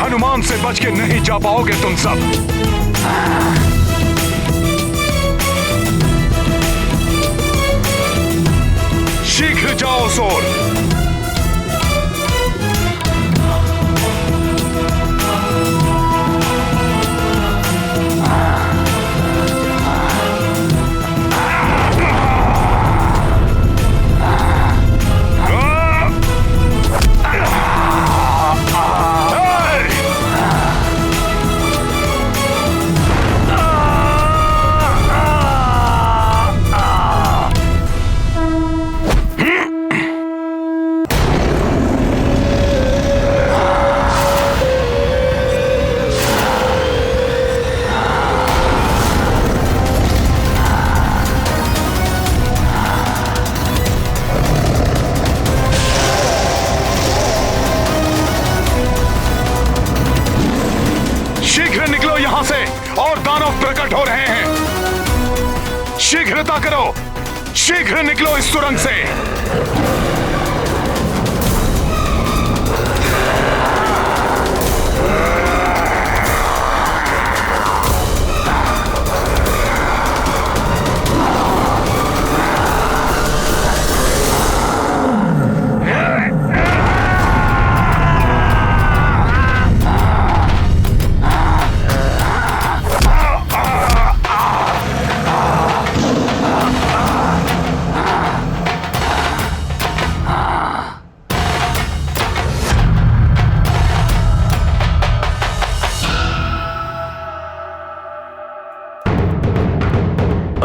हनुमान से बच के नहीं जा पाओगे तुम सब। शीघ्र जाओ सोर। शीघ्रता करो, शीघ्र निकलो इस सुरंग से।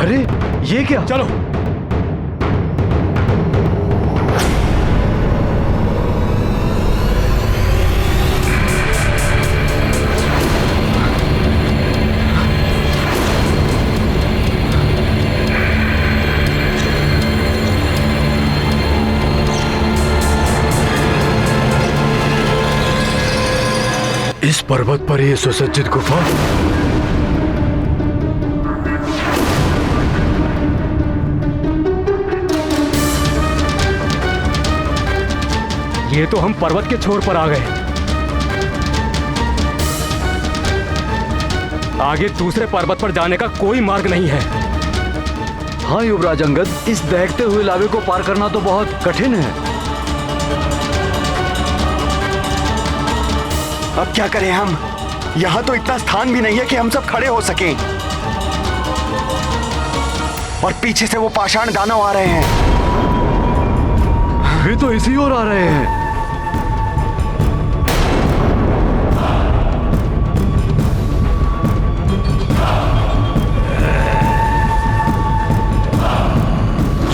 अरे ये क्या? चलो इस पर्वत पर ये सुसज्जित गुफा। ये तो हम पर्वत के छोर पर आ गए। आगे दूसरे पर्वत पर जाने का कोई मार्ग नहीं है। हाँ युवराज अंगद, इस दहकते हुए लावे को पार करना तो बहुत कठिन है। अब क्या करें हम? यहाँ तो इतना स्थान भी नहीं है कि हम सब खड़े हो सकें। और पीछे से वो पाषाण दानव आ रहे हैं। वे तो इसी ओर आ रहे हैं।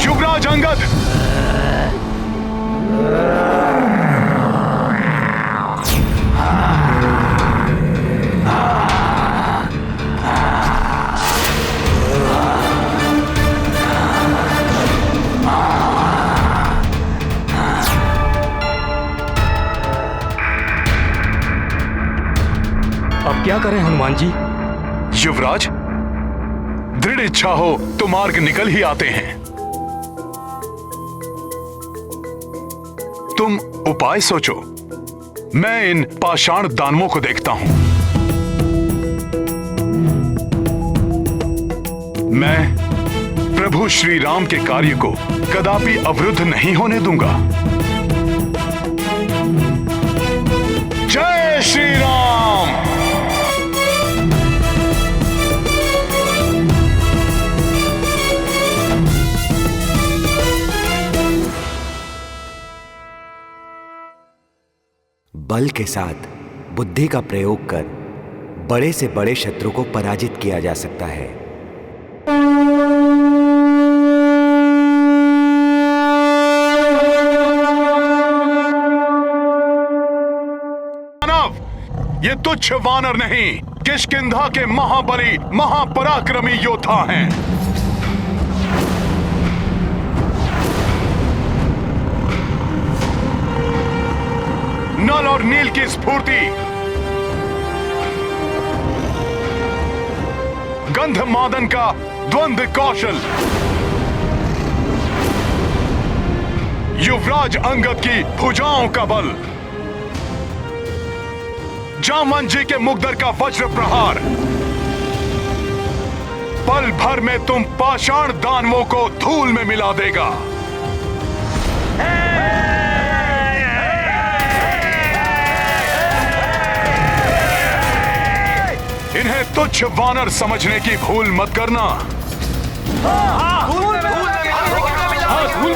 युवराज अंगद, अब क्या करें हनुमान जी? युवराज, दृढ़ इच्छा हो तो मार्ग निकल ही आते हैं। तुम उपाय सोचो, मैं इन पाषाण दानवों को देखता हूं। मैं प्रभु श्री राम के कार्य को कदापि अवरुद्ध नहीं होने दूंगा। जय श्री राम। बल के साथ बुद्धि का प्रयोग कर बड़े से बड़े शत्रु को पराजित किया जा सकता है। ये तुच्छ वानर नहीं, किष्किंधा के महाबली महापराक्रमी योद्धा हैं। नल और नील की स्फूर्ति, गंधमादन का द्वंद्व कौशल, युवराज अंगद की भुजाओं का बल, जामन जी के मुग्दर का वज्र प्रहार, पल भर में तुम पाषाण दानवों को धूल में मिला देगा। इन्हें तुच्छ वानर समझने की भूल मत करना।